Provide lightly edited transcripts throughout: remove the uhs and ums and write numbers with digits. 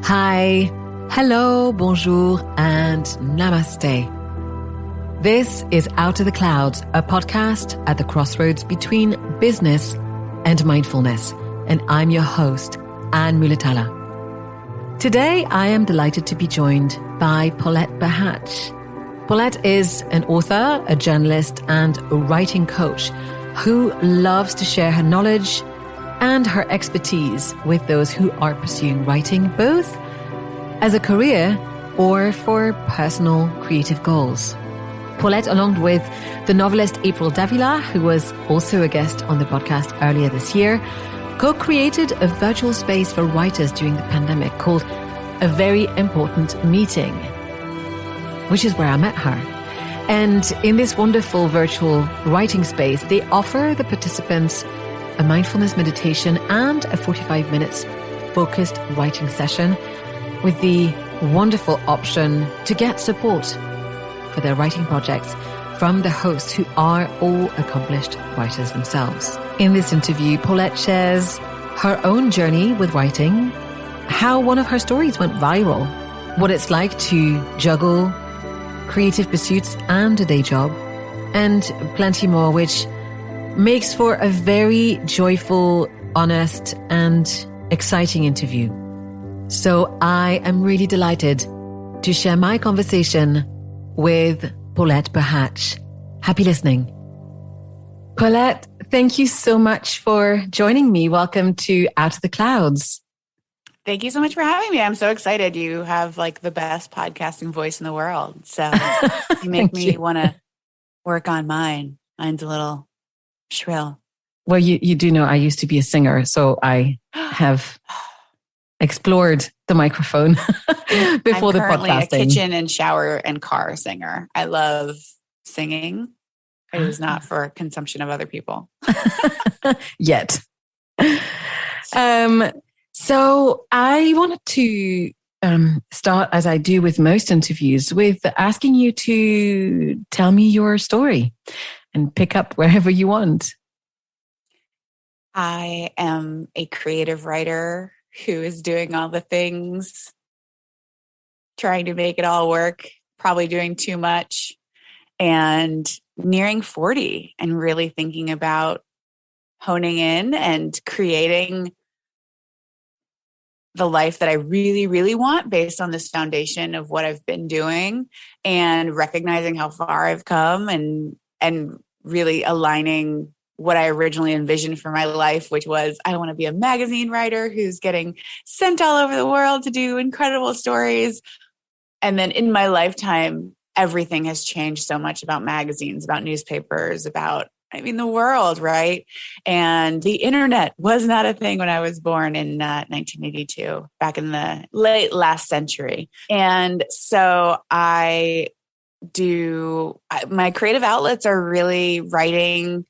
Hi, hello, bonjour, and namaste. This is Out of the Clouds, a podcast at the crossroads between business and mindfulness. And I'm your host, Anne Muhlethaler. Today, I am delighted to be joined by Paulette Perhach. Paulette is an author, a journalist, and a writing coach who loves to share her knowledge and her expertise with those who are pursuing writing, both as a career or for personal creative goals. Paulette, along with the novelist April Davila, who was also a guest on the podcast earlier this year, co-created a virtual space for writers during the pandemic called A Very Important Meeting, which is where I met her. And in this wonderful virtual writing space, they offer the participants a mindfulness meditation and a 45 minutes focused writing session with the wonderful option to get support for their writing projects from the hosts who are all accomplished writers themselves. In this interview, Paulette shares her own journey with writing, how one of her stories went viral, what it's like to juggle creative pursuits and a day job, and plenty more, which makes for a very joyful, honest, and exciting interview. So I am really delighted to share my conversation with Paulette Perhach. Happy listening. Paulette, thank you so much for joining me. Welcome to Out of the Clouds. Thank you so much for having me. I'm so excited. You have like the best podcasting voice in the world. So you make me want to work on mine. Mine's a little shrill. Well, you do know I used to be a singer, so I have explored the microphone before the podcasting. I'm currently a kitchen and shower and car singer. I love singing. It is not for consumption of other people. Yet. So I wanted to start, as I do with most interviews, with asking you to tell me your story and pick up wherever you want. I am a creative writer who is doing all the things, trying to make it all work, probably doing too much, and nearing 40 and really thinking about honing in and creating the life that I really, really want based on this foundation of what I've been doing and recognizing how far I've come and really aligning what I originally envisioned for my life, which was I want to be a magazine writer who's getting sent all over the world to do incredible stories. And then in my lifetime, everything has changed so much about magazines, about newspapers, about, the world, right? And the internet was not a thing when I was born in 1982, back in the late last century. And so my creative outlets are really writing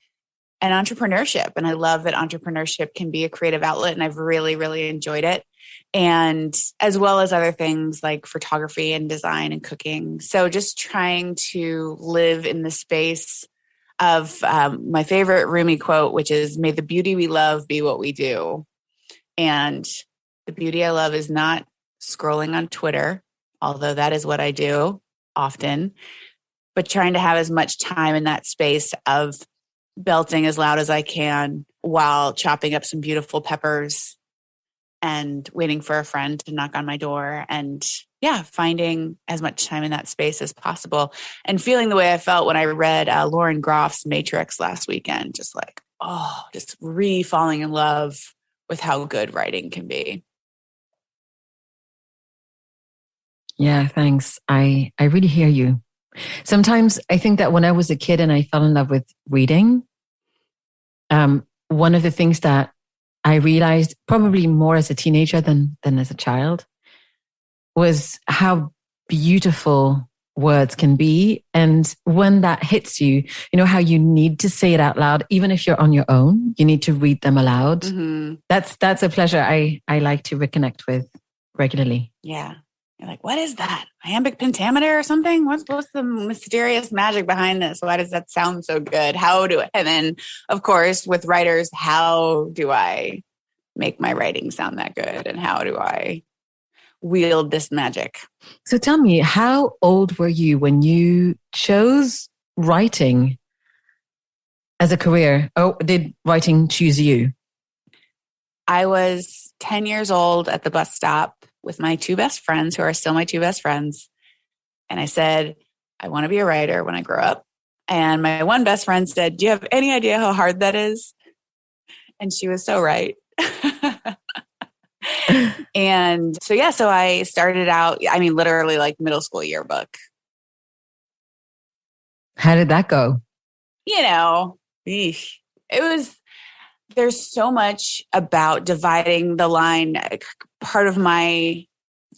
and entrepreneurship. And I love that entrepreneurship can be a creative outlet. And I've really, really enjoyed it. And as well as other things like photography and design and cooking. So just trying to live in the space of my favorite Rumi quote, which is, may the beauty we love be what we do. And the beauty I love is not scrolling on Twitter, although that is what I do often, but trying to have as much time in that space of belting as loud as I can while chopping up some beautiful peppers and waiting for a friend to knock on my door and finding as much time in that space as possible and feeling the way I felt when I read Lauren Groff's Matrix last weekend, just falling in love with how good writing can be. Yeah, thanks. I really hear you. Sometimes I think that when I was a kid and I fell in love with reading, one of the things that I realized probably more as a teenager than as a child was how beautiful words can be. And when that hits you, you know how you need to say it out loud, even if you're on your own, you need to read them aloud. Mm-hmm. That's a pleasure I like to reconnect with regularly. Yeah. You're like, what is that? Iambic pentameter or something? What's the mysterious magic behind this? Why does that sound so good? And then, of course, with writers, how do I make my writing sound that good? And wield this magic. So tell me, how old were you when you chose writing as a career? Or did writing choose you? I was 10 years old at the bus stop with my two best friends, who are still my two best friends. And I said, I want to be a writer when I grow up. And my one best friend said, do you have any idea how hard that is? And she was so right. And so I started out, literally like middle school yearbook. How did that go? It was, there's so much about dividing the line. Part of my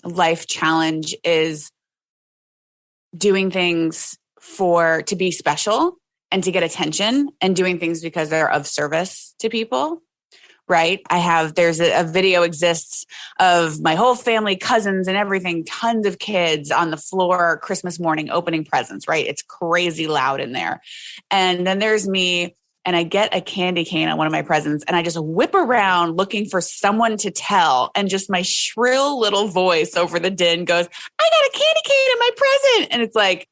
life challenge is doing things to be special and to get attention, and doing things because they're of service to people. Right. There's a video exists of my whole family, cousins and everything, tons of kids on the floor, Christmas morning, opening presents, right? It's crazy loud in there. And then there's me, and I get a candy cane on one of my presents, and I just whip around looking for someone to tell. And just my shrill little voice over the din goes, I got a candy cane in my present. And it's like,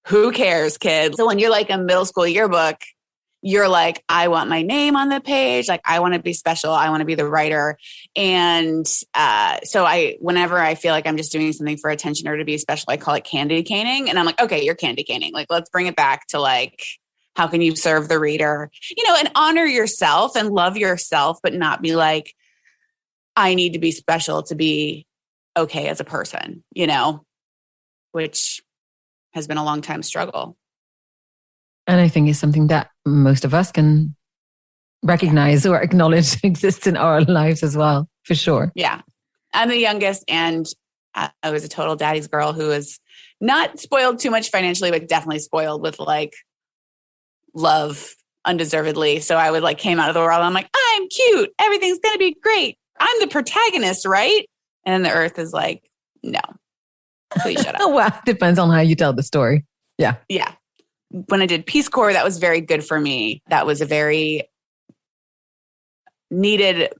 who cares, kid? So when you're like a middle school yearbook, you're like, I want my name on the page. Like, I want to be special. I want to be the writer. And whenever I feel like I'm just doing something for attention or to be special, I call it candy caning. And I'm like, okay, you're candy caning. Like, let's bring it back to like, how can you serve the reader, and honor yourself and love yourself, but not be like, I need to be special to be okay as a person, which has been a long time struggle. And I think it's something that most of us can recognize or acknowledge exists in our lives as well, for sure. Yeah. I'm the youngest, and I was a total daddy's girl who was not spoiled too much financially, but definitely spoiled with like love undeservedly. So I would like came out of the world. I'm like, I'm cute. Everything's going to be great. I'm the protagonist, right? And the earth is like, no, please shut up. Well, depends on how you tell the story. Yeah. Yeah. When I did Peace Corps, that was very good for me. That was a very needed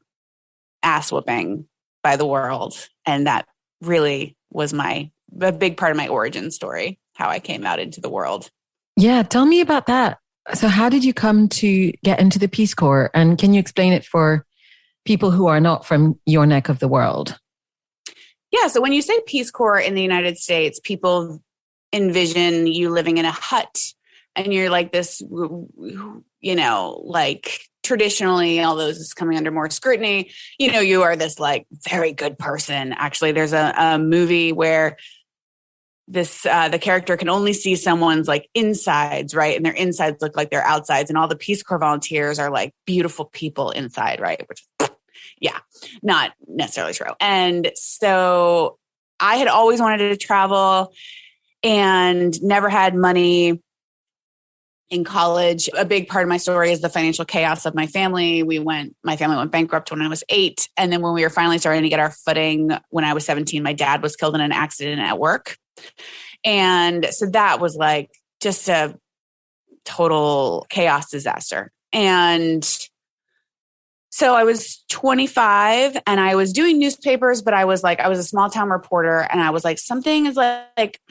ass whooping by the world. And that really was a big part of my origin story, how I came out into the world. Yeah. Tell me about that. So how did you come to get into the Peace Corps? And can you explain it for people who are not from your neck of the world? Yeah. So when you say Peace Corps in the United States, people envision you living in a hut, and you're like this, like traditionally, although this is coming under more scrutiny, you are this like very good person. Actually, there's a movie where the character can only see someone's like insides, right? And their insides look like their outsides. And all the Peace Corps volunteers are like beautiful people inside, right? Which, yeah, not necessarily true. And so I had always wanted to travel and never had money in college. A big part of my story is the financial chaos of my family. My family went bankrupt when I was 8. And then when we were finally starting to get our footing, when I was 17, my dad was killed in an accident at work. And so that was like just a total chaos disaster. And so I was 25 and I was doing newspapers, but I was a small town reporter, and I was like, something is like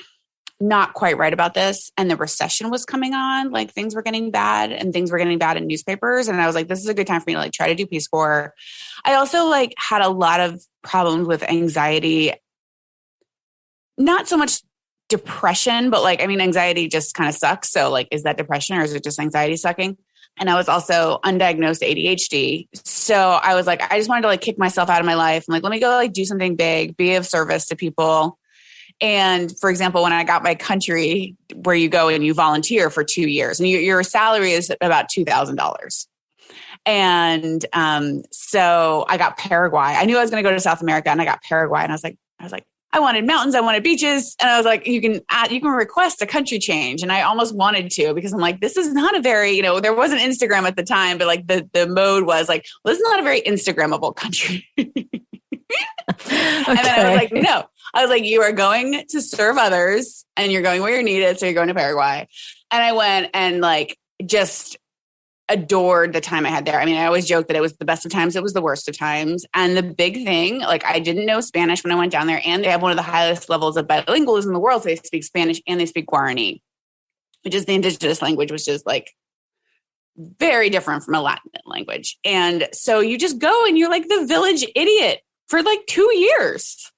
not quite right about this. And the recession was coming on, like things were getting bad, and things were getting bad in newspapers. And I was like, this is a good time for me to like try to do Peace Corps. I also like had a lot of problems with anxiety, not so much depression, but like, anxiety just kind of sucks. So like, is that depression or is it just anxiety sucking? And I was also undiagnosed ADHD. So I was like, I just wanted to like kick myself out of my life. I'm like, let me go like do something big, be of service to people. And for example, when I got my country, where you go and you volunteer for 2 years, and your salary is about $2,000. And so I got Paraguay. I knew I was going to go to South America, and I got Paraguay. And I was like, I wanted mountains, I wanted beaches. And I was like, you can request a country change. And I almost wanted to, because I'm like, this is not a very, there wasn't Instagram at the time, but like the mode was like, well, this is not a very Instagrammable country. And then I was like, no, I was like, you are going to serve others and you're going where you're needed. So you're going to Paraguay. And I went and like, just adored the time I had there. I mean, I always joke that it was the best of times. It was the worst of times. And the big thing, like I didn't know Spanish when I went down there, and they have one of the highest levels of bilingualism in the world. So they speak Spanish and they speak Guarani, which is the indigenous language, which is like very different from a Latin language. And so you just go and you're like the village idiot for like 2 years.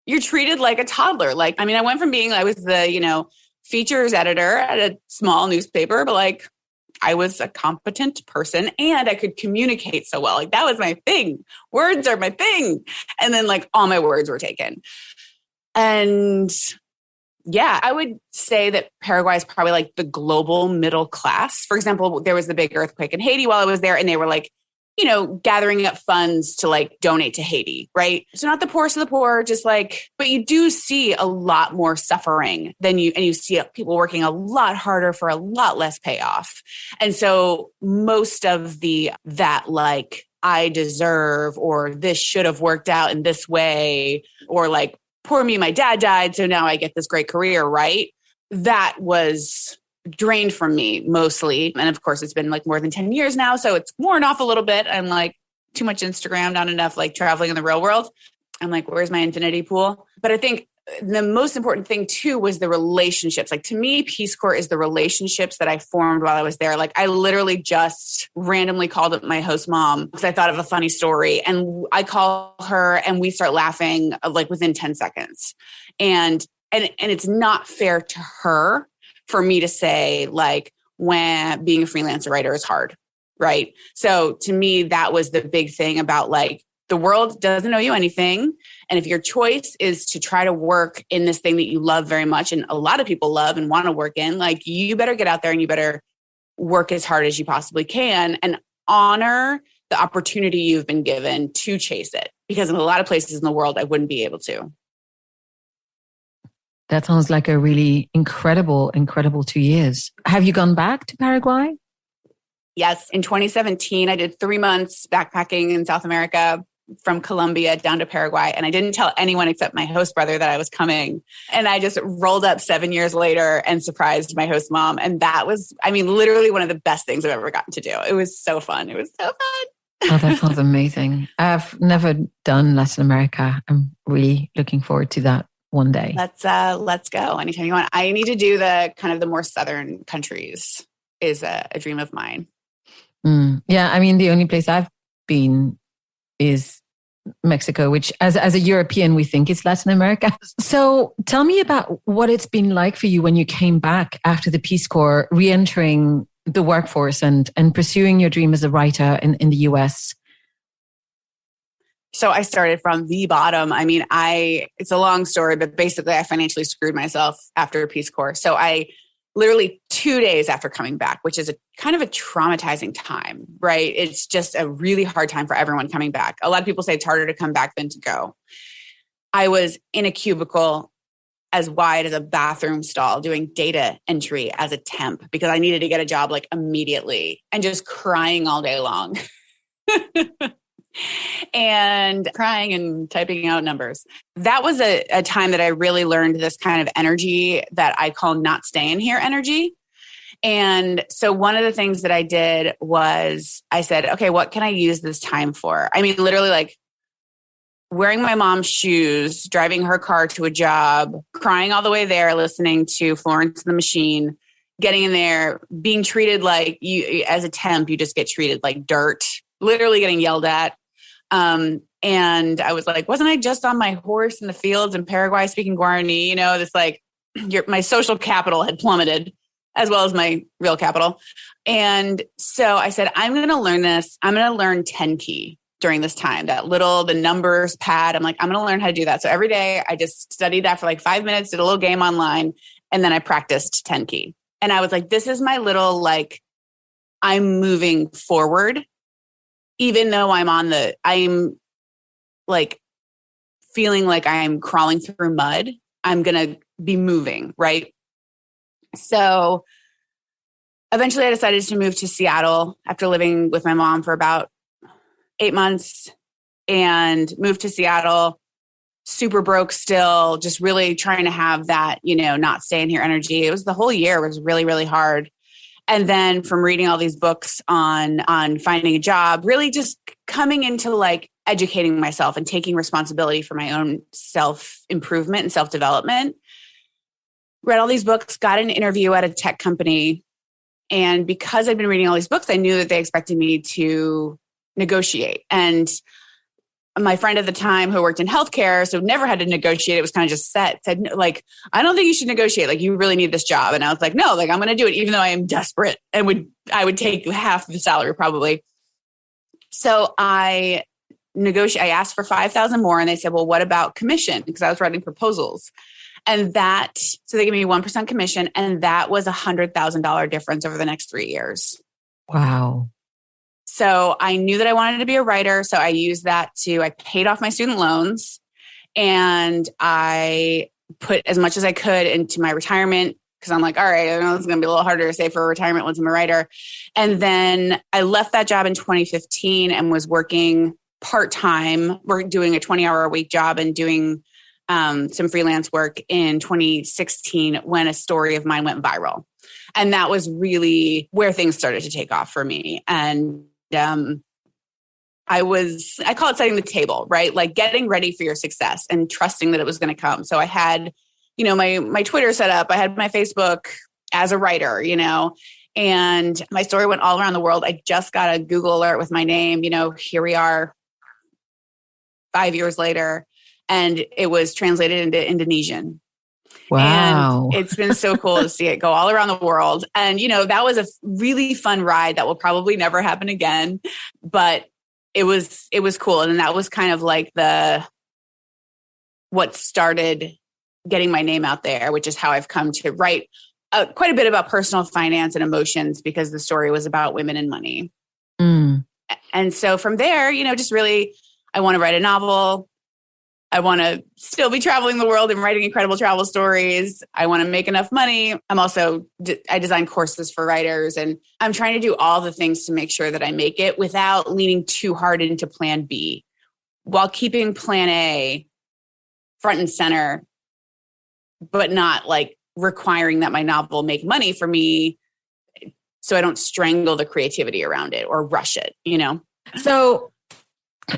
You're treated like a toddler. Like, I mean, I went from being, I was the, features editor at a small newspaper, but like I was a competent person and I could communicate so well. Like that was my thing. Words are my thing. And then like all my words were taken. And yeah, I would say that Paraguay is probably like the global middle class. For example, there was the big earthquake in Haiti while I was there, and they were like, gathering up funds to like donate to Haiti, right? So not the poorest of the poor, just like, but you do see a lot more suffering and you see people working a lot harder for a lot less payoff. And so most of that like, I deserve, or this should have worked out in this way, or like, poor me, my dad died, so now I get this great career, right? That was drained from me mostly. And of course, it's been like more than 10 years now. So it's worn off a little bit. I'm like, too much Instagram, not enough like traveling in the real world. I'm like, where's my infinity pool? But I think the most important thing too was the relationships. Like to me, Peace Corps is the relationships that I formed while I was there. Like I literally just randomly called up my host mom because I thought of a funny story, and I call her and we start laughing like within 10 seconds. And it's not fair to her for me to say like, when being a freelance writer is hard, right? So to me, that was the big thing about like, the world doesn't owe you anything. And if your choice is to try to work in this thing that you love very much, and a lot of people love and want to work in, like you better get out there and you better work as hard as you possibly can and honor the opportunity you've been given to chase it. Because in a lot of places in the world, I wouldn't be able to. That sounds like a really incredible 2 years. Have you gone back to Paraguay? Yes. In 2017, I did 3 months backpacking in South America from Colombia down to Paraguay. And I didn't tell anyone except my host brother that I was coming. And I just rolled up 7 years later and surprised my host mom. And that was, I mean, literally one of the best things I've ever gotten to do. It was so fun. It was so fun. Oh, that sounds amazing. I've never done Latin America. I'm really looking forward to that one day. Let's go anytime you want. I need to do the kind of the more southern countries is a dream of mine. Yeah. I mean, the only place I've been is Mexico, which as a European, we think it's Latin America. So tell me about what it's been like for you when you came back after the Peace Corps, re-entering the workforce and pursuing your dream as a writer in the US. So I started from the bottom. I mean, it's a long story, but basically I financially screwed myself after Peace Corps. So I literally 2 days after coming back, which is a kind of a traumatizing time, right? It's just a really hard time for everyone coming back. A lot of people say it's harder to come back than to go. I was in a cubicle as wide as a bathroom stall doing data entry as a temp because I needed to get a job like immediately, and just crying all day long. And crying and typing out numbers. That was a time that I really learned this kind of energy that I call not staying here energy. And so one of the things that I did was I said, okay, what can I use this time for? I mean, literally like wearing my mom's shoes, driving her car to a job, crying all the way there, listening to Florence and the Machine, getting in there, being treated like you, as a temp, you just get treated like dirt, literally getting yelled at. And I was like, wasn't I just on my horse in the fields in Paraguay speaking Guarani? This like my social capital had plummeted as well as my real capital. And so I said, I'm going to learn this. I'm going to learn 10 key during this time, the numbers pad. I'm like, I'm going to learn how to do that. So every day I just studied that for like 5 minutes, did a little game online, and then I practiced 10 key. And I was like, this is my little, like, I'm moving forward. Even though I'm like feeling like I'm crawling through mud, I'm going to be moving, right? So eventually I decided to move to Seattle after living with my mom for about 8 months, and moved to Seattle, super broke still, just really trying to have that, not staying here energy. It was the whole year was really, really hard. And then from reading all these books on finding a job, really just coming into like educating myself and taking responsibility for my own self-improvement and self-development. Read all these books, got an interview at a tech company. And because I'd been reading all these books, I knew that they expected me to negotiate. And my friend at the time who worked in healthcare, so never had to negotiate, it was kind of just set, said, like, I don't think you should negotiate. Like, you really need this job. And I was like, no, like, I'm going to do it, even though I am desperate and I would take half the salary probably. So I asked for 5,000 more, and they said, well, what about commission? Because I was writing proposals. And so they gave me 1% commission, and that was $100,000 difference over the next 3 years. Wow. So I knew that I wanted to be a writer. So I used that I paid off my student loans, and I put as much as I could into my retirement, because I'm like, all right, I know it's going to be a little harder to save for retirement once I'm a writer. And then I left that job in 2015 and was working part-time. We're doing a 20-hour-a-week job and doing some freelance work in 2016 when a story of mine went viral. And that was really where things started to take off for me. And I call it setting the table, right? Like getting ready for your success and trusting that it was going to come. So I had, my Twitter set up, I had my Facebook as a writer, and my story went all around the world. I just got a Google alert with my name, here we are 5 years later, and it was translated into Indonesian. Wow. And it's been so cool to see it go all around the world. And, that was a really fun ride that will probably never happen again, but it was cool. And that was kind of like what started getting my name out there, which is how I've come to write quite a bit about personal finance and emotions, because the story was about women and money. Mm. And so from there, just really, I want to write a novel. I want to still be traveling the world and writing incredible travel stories. I want to make enough money. I design courses for writers, and I'm trying to do all the things to make sure that I make it without leaning too hard into plan B, while keeping plan A front and center, but not like requiring that my novel make money for me, so I don't strangle the creativity around it or rush it, So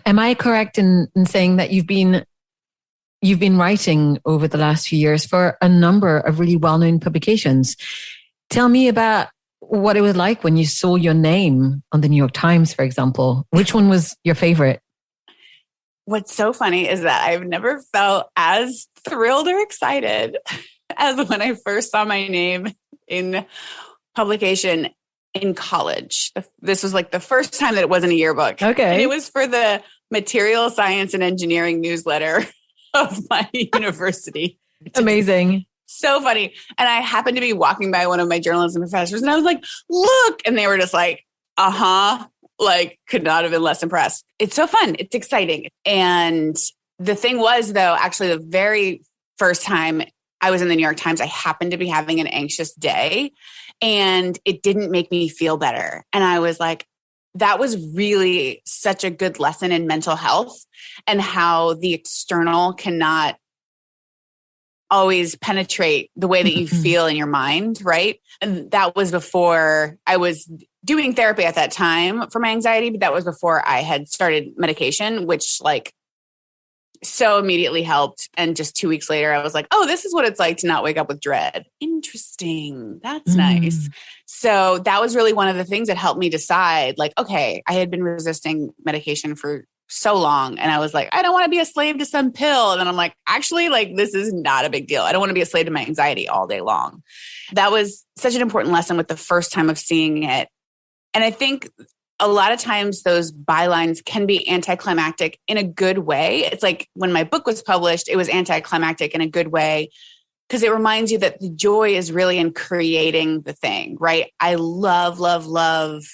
am I correct in saying that you've been writing over the last few years for a number of really well-known publications? Tell me about what it was like when you saw your name on the New York Times, for example. Which one was your favorite? What's so funny is that I've never felt as thrilled or excited as when I first saw my name in publication in college. This was like the first time that it wasn't a yearbook. Okay. And it was for the Material Science and Engineering newsletter of my university. Amazing. So funny. And I happened to be walking by one of my journalism professors, and I was like, look. And they were just like, like could not have been less impressed. It's so fun. It's exciting. And the thing was, though, actually the very first time I was in the New York Times, I happened to be having an anxious day, and it didn't make me feel better. And I was like, that was really such a good lesson in mental health and how the external cannot always penetrate the way that you feel in your mind, right? And that was before I was doing therapy at that time for my anxiety, but that was before I had started medication, which like so immediately helped. And just 2 weeks later, I was like, oh, this is what it's like to not wake up with dread. Interesting. That's nice. So that was really one of the things that helped me decide, like, okay, I had been resisting medication for so long. And I was like, I don't want to be a slave to some pill. And then I'm like, actually, like, this is not a big deal. I don't want to be a slave to my anxiety all day long. That was such an important lesson with the first time of seeing it. And I think a lot of times those bylines can be anticlimactic in a good way. It's like when my book was published, it was anticlimactic in a good way, because it reminds you that the joy is really in creating the thing, right? I love, love, love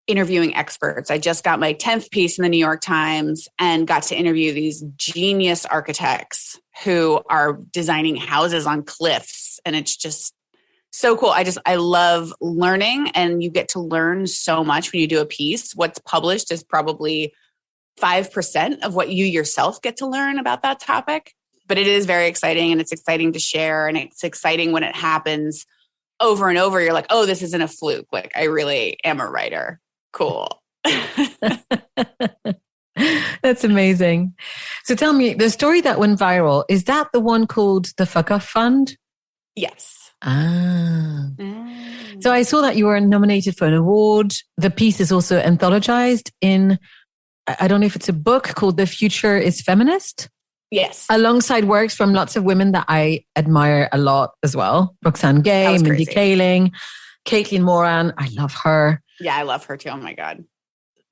interviewing experts. I just got my 10th piece in the New York Times and got to interview these genius architects who are designing houses on cliffs. And it's just so cool. I love learning, and you get to learn so much when you do a piece. What's published is probably 5% of what you yourself get to learn about that topic. But it is very exciting, and it's exciting to share, and it's exciting when it happens over and over, you're like, oh, this isn't a fluke. Like, I really am a writer. Cool. That's amazing. So tell me, the story that went viral, is that the one called the Fuck Off Fund? Yes. Ah. So I saw that you were nominated for an award. The piece is also anthologized in, I don't know if it's a book called The Future is Feminist. Yes. Alongside works from lots of women that I admire a lot as well. Roxane Gay, Mindy Kaling, Caitlin Moran. I love her. Yeah, I love her too. Oh my God.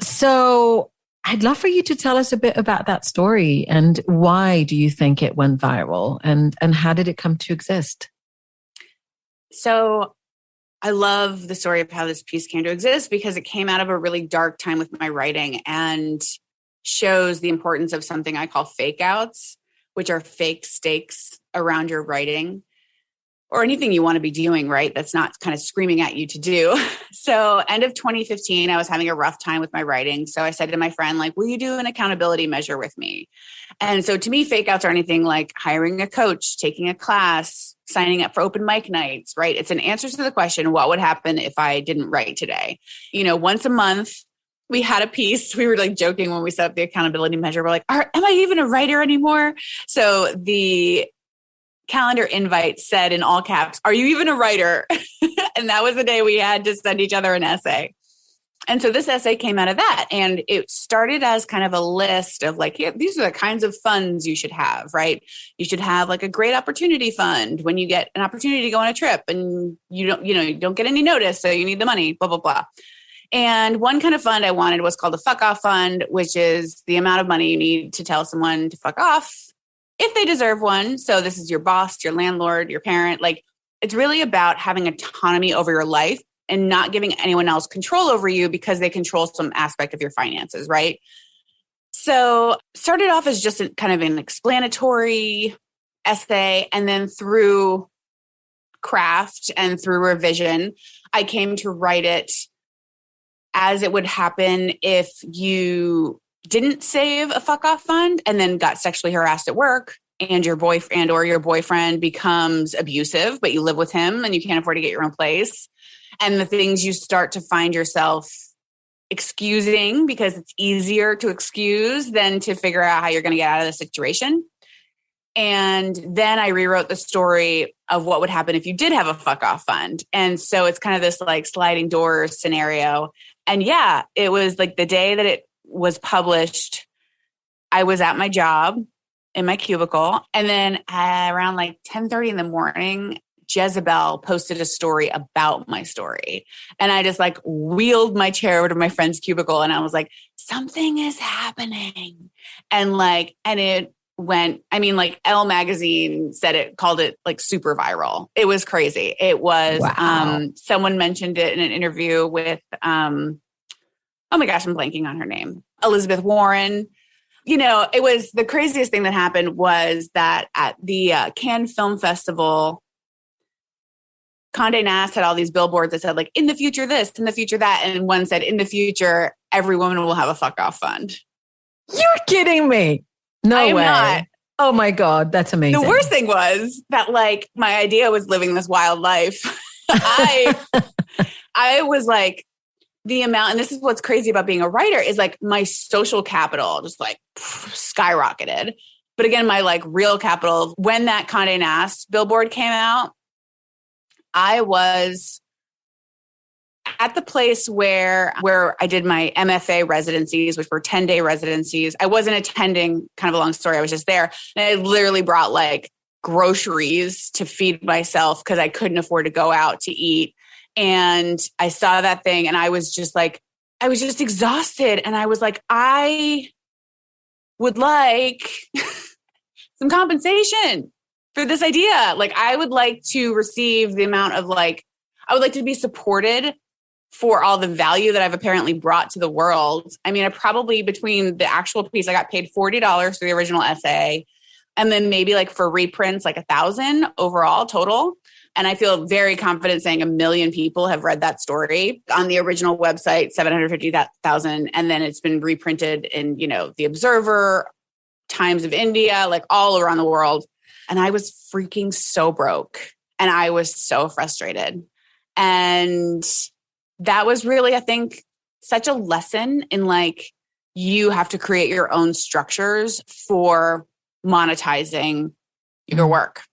So I'd love for you to tell us a bit about that story and why do you think it went viral and how did it come to exist? So I love the story of how this piece came to exist because it came out of a really dark time with my writing and shows the importance of something I call fake outs, which are fake stakes around your writing or anything you want to be doing, right? That's not kind of screaming at you to do. So end of 2015, I was having a rough time with my writing. So I said to my friend, like, will you do an accountability measure with me? And so to me, fake outs are anything like hiring a coach, taking a class, signing up for open mic nights, right? It's an answer to the question, what would happen if I didn't write today? You know, once a month, we had a piece. We were like joking when we set up the accountability measure. We're like, am I even a writer anymore? So the calendar invite said in all caps, are you even a writer? And that was the day we had to send each other an essay. And so this essay came out of that. And it started as kind of a list of like, yeah, these are the kinds of funds you should have, right? You should have like a great opportunity fund when you get an opportunity to go on a trip and you don't get any notice. So you need the money, blah, blah, blah. And one kind of fund I wanted was called the fuck off fund, which is the amount of money you need to tell someone to fuck off if they deserve one. So this is your boss, your landlord, your parent. Like, it's really about having autonomy over your life and not giving anyone else control over you because they control some aspect of your finances, right? So started off as just kind of an explanatory essay. And then through craft and through revision, I came to write it as it would happen if you didn't save a fuck off fund and then got sexually harassed at work and your boyfriend or your boyfriend becomes abusive, but you live with him and you can't afford to get your own place. And the things you start to find yourself excusing because it's easier to excuse than to figure out how you're going to get out of the situation. And then I rewrote the story of what would happen if you did have a fuck off fund. And so it's kind of this like sliding doors scenario. And yeah, it was like the day that it was published, I was at my job in my cubicle. And then around like 10:30 in the morning, Jezebel posted a story about my story. And I just like wheeled my chair over to my friend's cubicle. And I was like, something is happening. And it went, I mean, like Elle magazine called it like super viral. It was crazy. It was, wow. Someone mentioned it in an interview with, oh my gosh, I'm blanking on her name, Elizabeth Warren. You know, it was the craziest thing that happened was that at the Cannes Film Festival, Condé Nast had all these billboards that said like, in the future this, in the future that. And one said, in the future, every woman will have a fuck off fund. You're kidding me. No way. Not. Oh my God, that's amazing. The worst thing was that like my idea was living this wild life. I was like, the amount, and this is what's crazy about being a writer, is like my social capital just like skyrocketed. But again, my like real capital, when that Condé Nast billboard came out, I was at the place where I did my MFA residencies, which were 10-day residencies. I wasn't attending, kind of a long story. I was just there. And I literally brought like groceries to feed myself because I couldn't afford to go out to eat. And I saw that thing and I was just exhausted. And I was like, I would like some compensation for this idea. Like, I would like to receive the amount of like, I would like to be supported for all the value that I've apparently brought to the world. I mean, I probably, between the actual piece, I got paid $40 for the original essay. And then maybe like for reprints, like $1,000 overall total. And I feel very confident saying 1 million people have read that story on the original website, 750,000. And then it's been reprinted in, The Observer, Times of India, like all around the world. And I was freaking so broke. And I was so frustrated. And that was really, I think, such a lesson in like, you have to create your own structures for monetizing your work.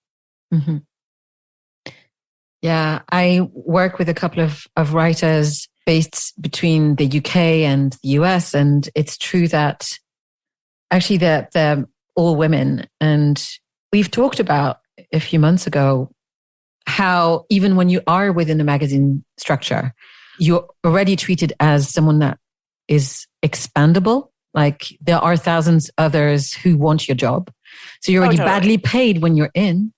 Mm-hmm. Yeah, I work with a couple of writers based between the UK and the US. And it's true that actually they're all women. And we've talked about a few months ago how even when you are within a magazine structure, you're already treated as someone that is expandable. Like there are thousands others who want your job. So you're already badly paid when you're in.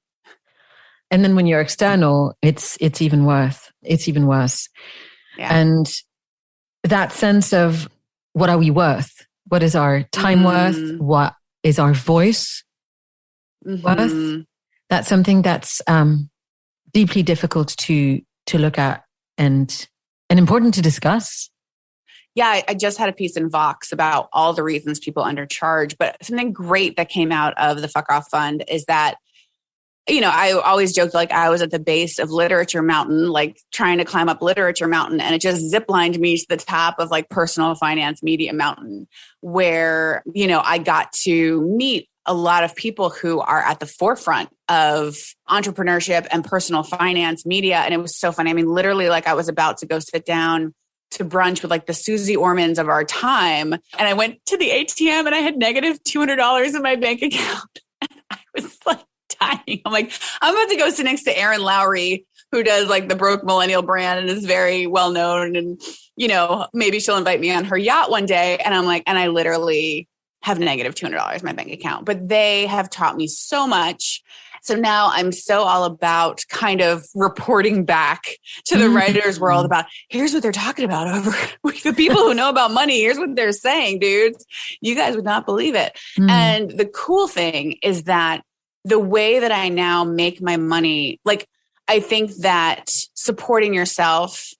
And then when you're external, it's even worse. It's even worse. Yeah. And that sense of what are we worth? What is our time worth? What is our voice worth? That's something that's deeply difficult to look at and important to discuss. Yeah, I just had a piece in Vox about all the reasons people undercharge. But something great that came out of the Fuck Off Fund is that, you know, I always joked like I was at the base of Literature Mountain, like trying to climb up Literature Mountain. And it just ziplined me to the top of like Personal Finance Media Mountain, where, you know, I got to meet a lot of people who are at the forefront of entrepreneurship and personal finance media. And it was so funny. I mean, literally, like I was about to go sit down to brunch with like the Susie Ormans of our time. And I went to the ATM and I had negative $200 in my bank account. I was like dying. I'm like, I'm about to go sit next to Erin Lowry, who does like the Broke Millennial brand and is very well known. And, you know, maybe she'll invite me on her yacht one day. And I'm like, and I literally have negative $200 in my bank account, but they have taught me so much. So now I'm so all about kind of reporting back to the writers world about here's what they're talking about over with the people who know about money. Here's what they're saying, dudes. You guys would not believe it. And the cool thing is that the way that I now make my money, like I think that supporting yourself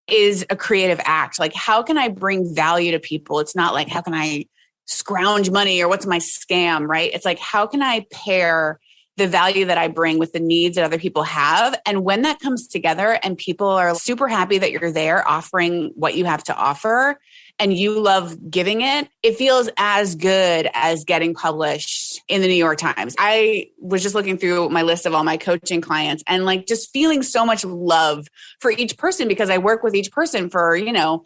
is a creative act. Like, how can I bring value to people? It's not like, how can I scrounge money or what's my scam, right? It's like, how can I pair the value that I bring with the needs that other people have? And when that comes together and people are super happy that you're there offering what you have to offer and you love giving it, it feels as good as getting published in the New York Times. I was just looking through my list of all my coaching clients and like just feeling so much love for each person because I work with each person for, you know,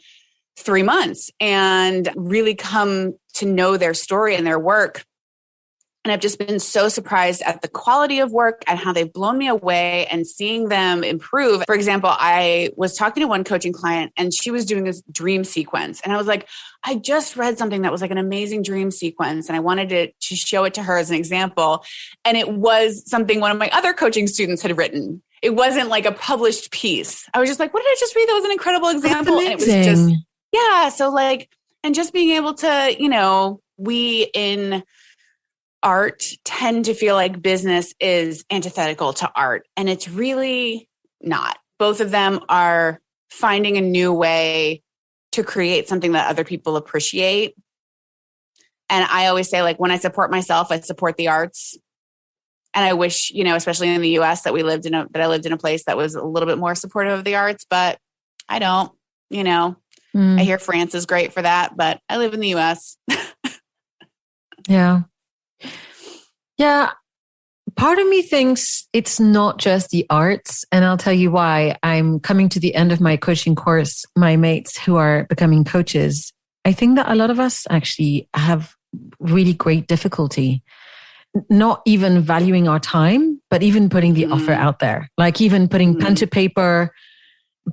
3 months and really come to know their story and their work. And I've just been so surprised at the quality of work and how they've blown me away and seeing them improve. For example, I was talking to one coaching client and she was doing this dream sequence. And I was like, I just read something that was like an amazing dream sequence. And I wanted to show it to her as an example. And it was something one of my other coaching students had written. It wasn't like a published piece. I was just like, what did I just read? That was an incredible example. And it was just, yeah. So like, and just being able to, you know, we in art tend to feel like business is antithetical to art. And it's really not. Both of them are finding a new way to create something that other people appreciate. And I always say, like, when I support myself, I support the arts. And I wish, you know, especially in the US that I lived in a place that was a little bit more supportive of the arts, but I don't, you know. I hear France is great for that, but I live in the US. Yeah. Yeah. Part of me thinks it's not just the arts. And I'll tell you why. I'm coming to the end of my coaching course. My mates who are becoming coaches, I think that a lot of us actually have really great difficulty not even valuing our time, but even putting the offer out there, like even putting pen to paper,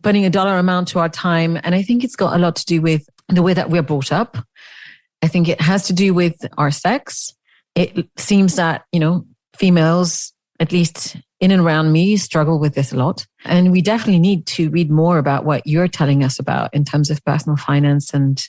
putting a dollar amount to our time. And I think it's got a lot to do with the way that we're brought up. I think it has to do with our sex. It seems that, you know, females, at least in and around me, struggle with this a lot. And we definitely need to read more about what you're telling us about in terms of personal finance and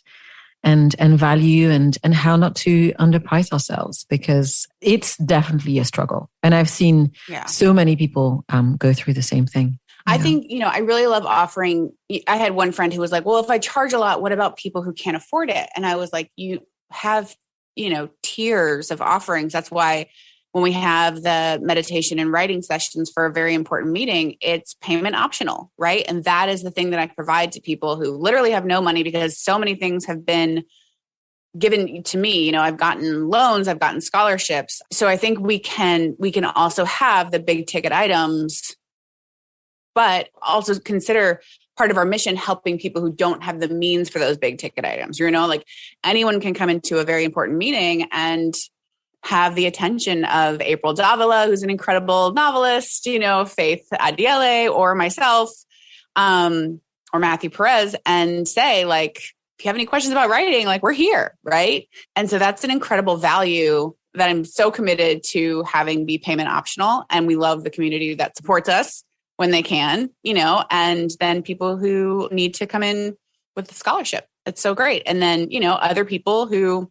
value and how not to underprice ourselves, because it's definitely a struggle. And I've seen so many people go through the same thing. I think, you know, I really love offering. I had one friend who was like, well, if I charge a lot, what about people who can't afford it? And I was like, you have, you know, tiers of offerings. That's why when we have the meditation and writing sessions for a very important meeting, it's payment optional, right? And that is the thing that I provide to people who literally have no money, because so many things have been given to me. You know, I've gotten loans, I've gotten scholarships. So I think we can also have the big ticket items, but also consider part of our mission helping people who don't have the means for those big ticket items. You know, like anyone can come into a very important meeting and have the attention of April Davila, who's an incredible novelist, you know, Faith Adiele, or myself, or Matthew Perez, and say, like, if you have any questions about writing, like, we're here, right? And so that's an incredible value that I'm so committed to having be payment optional. And we love the community that supports us when they can, you know, and then people who need to come in with the scholarship. It's so great. And then, you know, other people who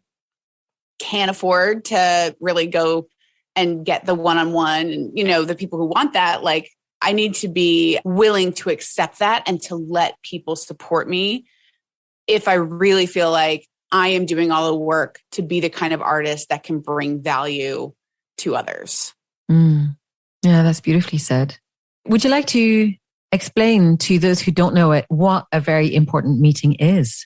can't afford to really go and get the one-on-one, and, you know, the people who want that, like, I need to be willing to accept that and to let people support me if I really feel like I am doing all the work to be the kind of artist that can bring value to others. Yeah, that's beautifully said. Would you like to explain to those who don't know it what a very important meeting is?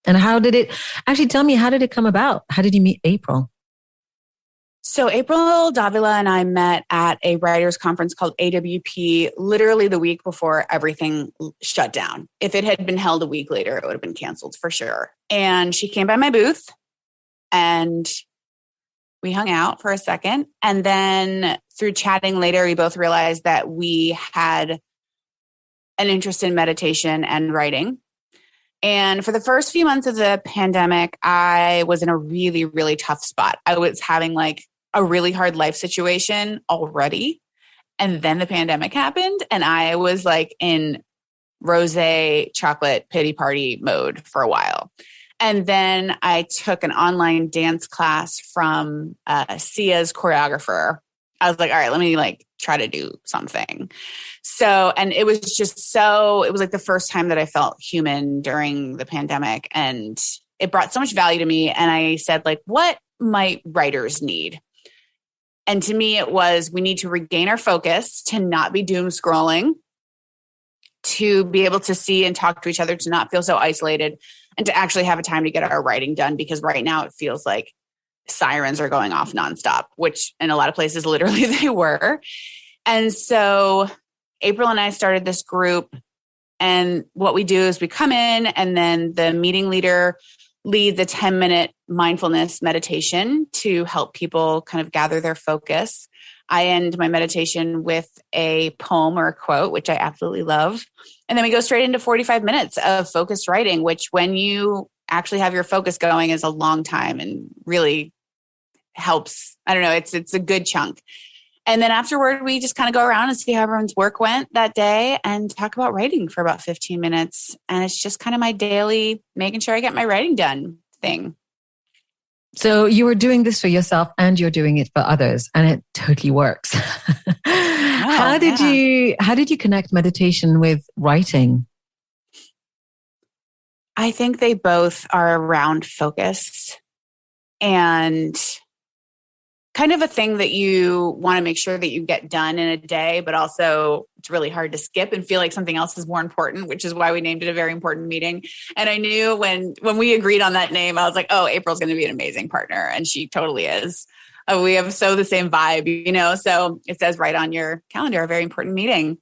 And how did it, actually tell me, how did it come about? How did you meet April? So April Davila and I met at a writers conference called AWP, literally the week before everything shut down. If it had been held a week later, it would have been canceled for sure. And she came by my booth and we hung out for a second. And then through chatting later, we both realized that we had an interest in meditation and writing. And for the first few months of the pandemic, I was in a really, really tough spot. I was having like a really hard life situation already. And then the pandemic happened and I was like in rosé chocolate pity party mode for a while. And then I took an online dance class from Sia's choreographer. I was like, all right, let me like try to do something. So, and it was just it was like the first time that I felt human during the pandemic, and it brought so much value to me. And I said, like, what might writers need? And to me, it was, we need to regain our focus, to not be doom scrolling, to be able to see and talk to each other, to not feel so isolated, and to actually have a time to get our writing done. Because right now it feels like sirens are going off nonstop, which in a lot of places, literally they were. And so April and I started this group, and what we do is we come in and then the meeting leader leads a 10-minute mindfulness meditation to help people kind of gather their focus. I end my meditation with a poem or a quote, which I absolutely love. And then we go straight into 45 minutes of focused writing, which when you actually have your focus going is a long time and really helps. I don't know, it's a good chunk. And then afterward, we just kind of go around and see how everyone's work went that day and talk about writing for about 15 minutes. And it's just kind of my daily making sure I get my writing done thing. So you were doing this for yourself and you're doing it for others, and it totally works. How did you connect meditation with writing? I think they both are around focus and kind of a thing that you want to make sure that you get done in a day, but also it's really hard to skip and feel like something else is more important, which is why we named it A Very Important Meeting. And I knew when we agreed on that name, I was like, oh, April's going to be an amazing partner. And she totally is. We have so the same vibe, you know, so it says right on your calendar, A Very Important Meeting.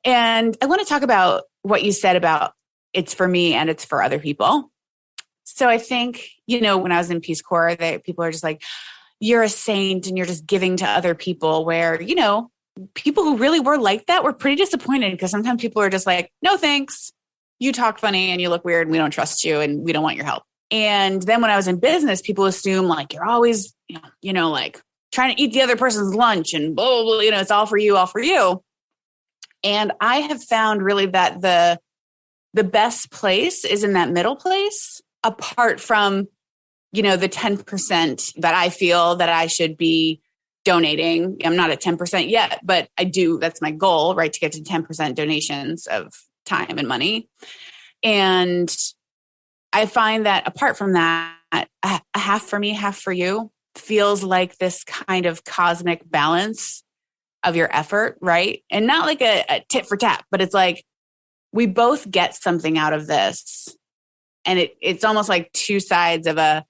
And I want to talk about what you said about it's for me and it's for other people. So I think, you know, when I was in Peace Corps, people are just like, you're a saint and you're just giving to other people, where, you know, people who really were like that were pretty disappointed, because sometimes people are just like, no, thanks. You talk funny and you look weird and we don't trust you and we don't want your help. And then when I was in business, people assume like you're always, you know, like trying to eat the other person's lunch and blah, blah, blah, you know, it's all for you, all for you. And I have found really that the best place is in that middle place, apart from, you know, the 10% that I feel that I should be donating. I'm not at 10% yet, but I do. That's my goal, right? To get to 10% donations of time and money. And I find that apart from that, a half for me, half for you feels like this kind of cosmic balance of your effort, right? And not like a tit for tat, but it's like we both get something out of this. And it's almost like two sides of a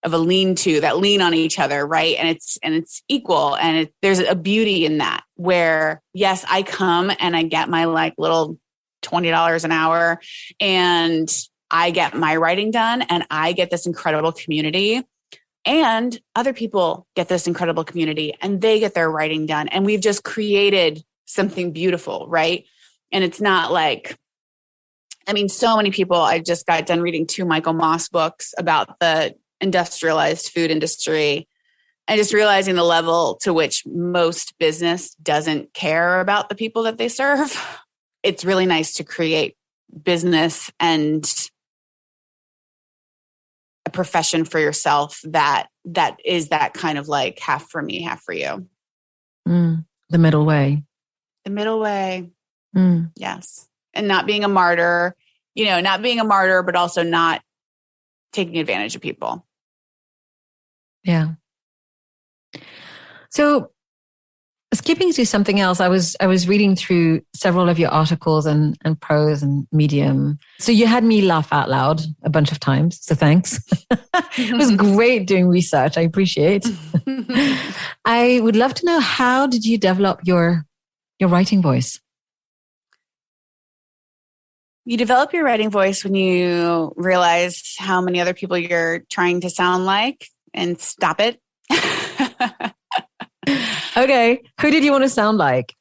lean-to that lean on each other, right? And it's equal. And there's a beauty in that where, yes, I come and I get my like little $20 an hour and I get my writing done and I get this incredible community and other people get this incredible community and they get their writing done. And we've just created something beautiful, right? And it's not like, I mean, so many people, I just got done reading 2 Michael Moss books about the industrialized food industry and just realizing the level to which most business doesn't care about the people that they serve. It's really nice to create business and a profession for yourself that is that kind of like half for me, half for you. The middle way. The middle way. Yes. And not being a martyr, not being a martyr, but also not taking advantage of people. Yeah. So skipping to something else, I was reading through several of your articles and prose and Medium. So you had me laugh out loud a bunch of times. So thanks. It was great doing research. I appreciate. I would love to know, how did you develop your writing voice? You develop your writing voice when you realize how many other people you're trying to sound like and stop it. Okay. Who did you want to sound like?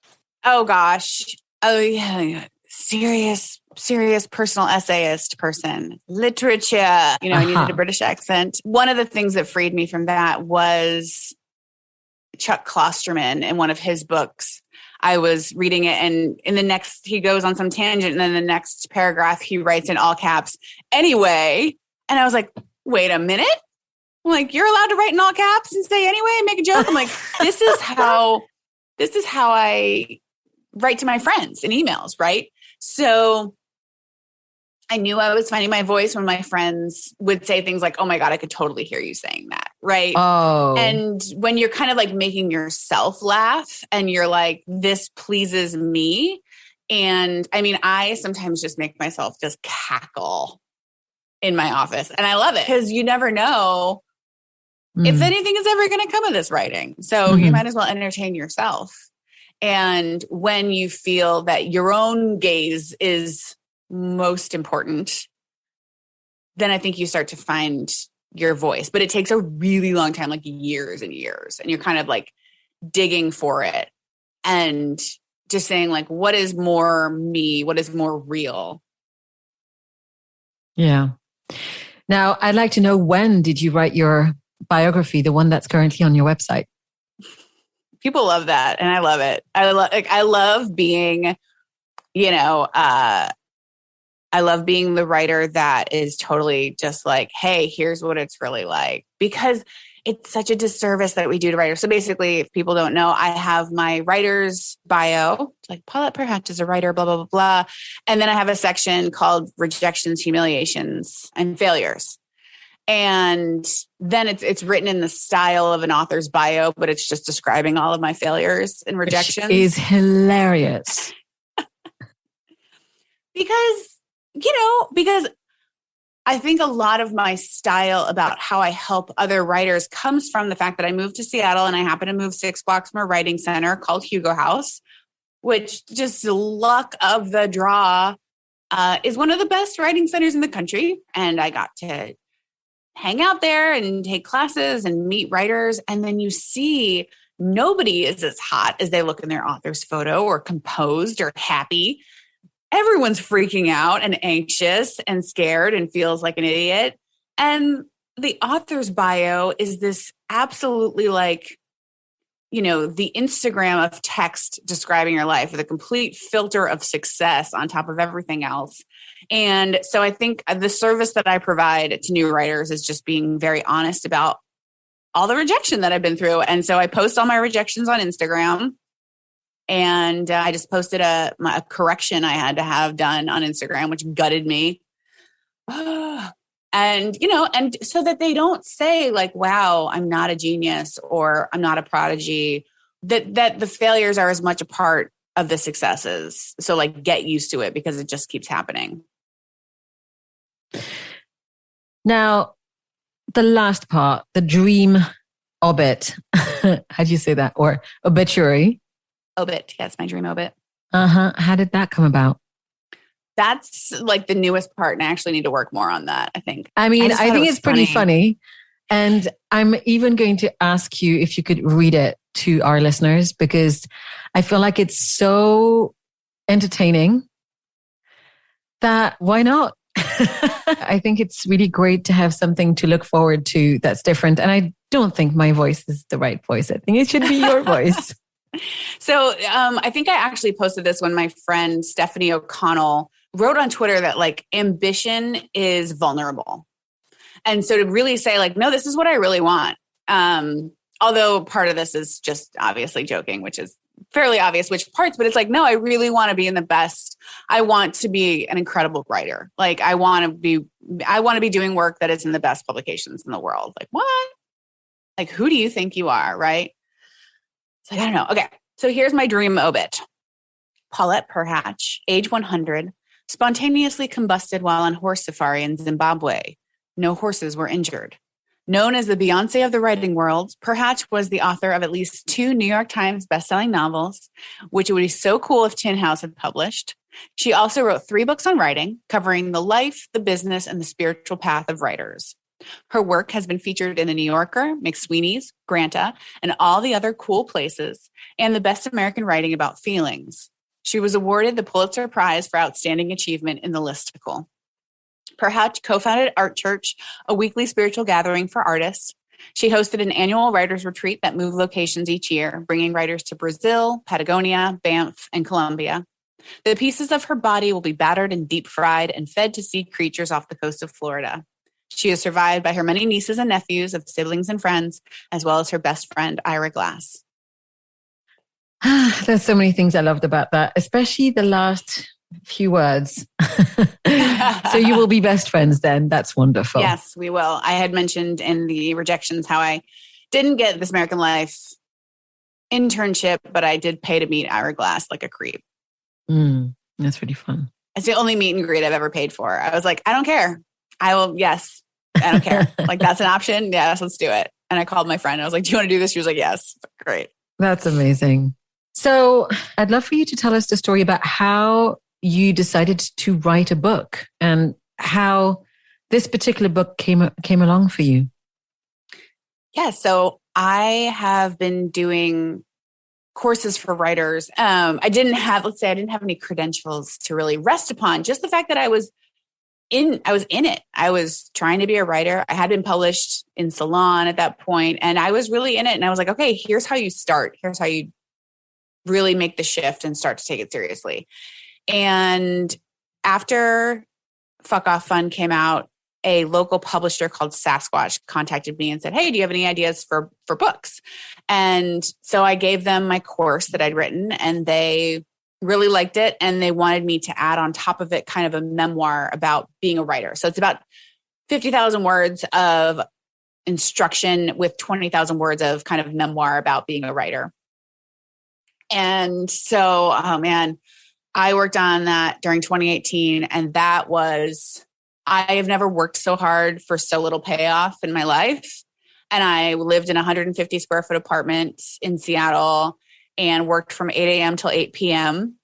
Oh, gosh. Oh, yeah. Serious personal essayist person. Literature. I needed a British accent. One of the things that freed me from that was Chuck Klosterman in one of his books. I was reading it and he goes on some tangent and then the next paragraph he writes in all caps, anyway. And I was like, wait a minute. I'm like, you're allowed to write in all caps and say anyway and make a joke. I'm like, this is how I write to my friends in emails, right? So I knew I was finding my voice when my friends would say things like, oh my God, I could totally hear you saying that. Right. Oh. And when you're kind of like making yourself laugh and you're like, this pleases me. And I mean, I sometimes just make myself just cackle in my office and I love it because you never know if anything is ever going to come of this writing. So you might as well entertain yourself. And when you feel that your own gaze is most important, then I think you start to find your voice. But it takes a really long time, like years and years. And you're kind of like digging for it and just saying like, what is more me? What is more real? Yeah. Now, I'd like to know, when did you write your biography, the one that's currently on your website? People love that. And I love it. I love being, I love being the writer that is totally just like, hey, here's what it's really like, because it's such a disservice that we do to writers. So basically, if people don't know, I have my writer's bio, like Paulette Perhach is a writer, blah, blah, blah, blah. And then I have a section called rejections, humiliations, and failures. And then it's written in the style of an author's bio, but it's just describing all of my failures and rejections. Which is hilarious. Because I think a lot of my style about how I help other writers comes from the fact that I moved to Seattle and I happen to move 6 blocks from a writing center called Hugo House, which, just the luck of the draw, is one of the best writing centers in the country. And I got to hang out there and take classes and meet writers. And then you see nobody is as hot as they look in their author's photo or composed or happy. Everyone's freaking out and anxious and scared and feels like an idiot. And the author's bio is this absolutely like, the Instagram of text describing your life with a complete filter of success on top of everything else. And so I think the service that I provide to new writers is just being very honest about all the rejection that I've been through. And so I post all my rejections on Instagram. And I just posted a correction I had to have done on Instagram, which gutted me. And, and so that they don't say like, wow, I'm not a genius or I'm not a prodigy, that the failures are as much a part of the successes. So like get used to it because it just keeps happening. Now, the last part, the dream obit. How'd you say that? Or obituary? Obit. Yes, my dream obit. How did that come about? That's like the newest part. And I actually need to work more on that, I think. I think it's pretty funny. And I'm even going to ask you if you could read it to our listeners, because I feel like it's so entertaining that why not? I think it's really great to have something to look forward to that's different. And I don't think my voice is the right voice. I think it should be your voice. So I think I actually posted this when my friend Stephanie O'Connell wrote on Twitter that like ambition is vulnerable. And so to really say like, no, this is what I really want. Although part of this is just obviously joking, which is fairly obvious which parts, but it's like, no, I really want to be in the best. I want to be an incredible writer. Like I want to be doing work that is in the best publications in the world. Like what? Like, who do you think you are? Right. It's like, I don't know. Okay. So here's my dream obit. Paulette Perhach, age 100, spontaneously combusted while on horse safari in Zimbabwe. No horses were injured. Known as the Beyonce of the writing world, Perhach was the author of at least 2 New York Times bestselling novels, which would be so cool if Tin House had published. She also wrote 3 books on writing, covering the life, the business, and the spiritual path of writers. Her work has been featured in The New Yorker, McSweeney's, Granta, and all the other cool places, and the Best American Writing About Feelings. She was awarded the Pulitzer Prize for Outstanding Achievement in the listicle. Perhach co-founded Art Church, a weekly spiritual gathering for artists. She hosted an annual writers retreat that moved locations each year, bringing writers to Brazil, Patagonia, Banff, and Colombia. The pieces of her body will be battered and deep fried and fed to sea creatures off the coast of Florida. She is survived by her many nieces and nephews of siblings and friends, as well as her best friend, Ira Glass. There's so many things I loved about that, especially the last few words. So you will be best friends then. That's wonderful. Yes, we will. I had mentioned in the rejections how I didn't get This American Life internship, but I did pay to meet Ira Glass like a creep. That's really fun. It's the only meet and greet I've ever paid for. I was like, I don't care. I will. Yes, I don't care. Like that's an option. Yes, let's do it. And I called my friend. I was like, do you want to do this? She was like, yes. Great. That's amazing. So I'd love for you to tell us the story about how you decided to write a book and how this particular book came along for you. Yeah. So I have been doing courses for writers. I didn't have any credentials to really rest upon. Just the fact that I was in it. I was trying to be a writer. I had been published in Salon at that point, and I was really in it. And I was like, okay, here's how you start. Here's how you really make the shift and start to take it seriously. And after Fuck Off Fun came out, a local publisher called Sasquatch contacted me and said, hey, do you have any ideas for books? And so I gave them my course that I'd written, and they really liked it. And they wanted me to add on top of it kind of a memoir about being a writer. So it's about 50,000 words of instruction with 20,000 words of kind of memoir about being a writer. And so, oh man, I worked on that during 2018. And that was, I have never worked so hard for so little payoff in my life. And I lived in a 150 square foot apartment in Seattle and worked from 8 a.m. till 8 p.m.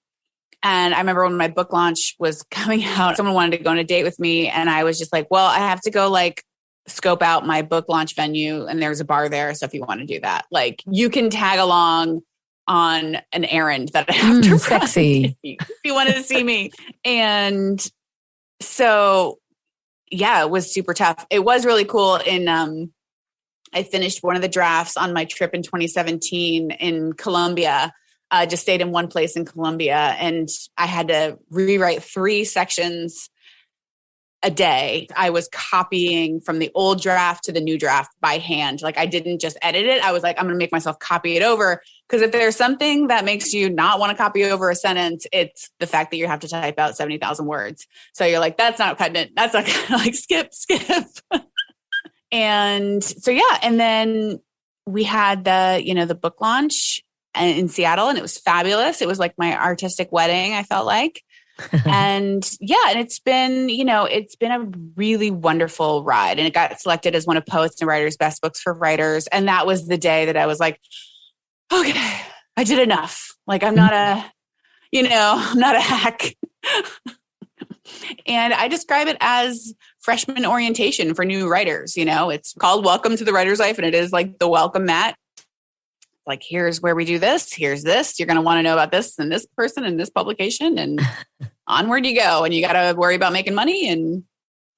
And I remember when my book launch was coming out, someone wanted to go on a date with me. And I was just like, well, I have to go like scope out my book launch venue. And there's a bar there. So if you want to do that, like you can tag along on an errand that I have to run sexy if you wanted to see me. And so, yeah, it was super tough. It was really cool. I finished one of the drafts on my trip in 2017 in Colombia. Just stayed in one place in Colombia, and I had to rewrite 3 sections a day. I was copying from the old draft to the new draft by hand. Like I didn't just edit it. I was like, I'm going to make myself copy it over. Because if there's something that makes you not want to copy over a sentence, it's the fact that you have to type out 70,000 words. So you're like, that's not cutting it. That's not like skip. And so, yeah. And then we had the book launch in Seattle, and it was fabulous. It was like my artistic wedding, I felt like. And it's been a really wonderful ride, and it got selected as one of Poets and Writers' best books for writers. And that was the day that I was like, okay, I did enough. Like I'm not I'm not a hack. And I describe it as freshman orientation for new writers. It's called Welcome to the Writer's Life, and it is like the welcome mat. Like, here's where we do this. Here's this. You're going to want to know about this and this person and this publication, and onward you go. And you got to worry about making money, and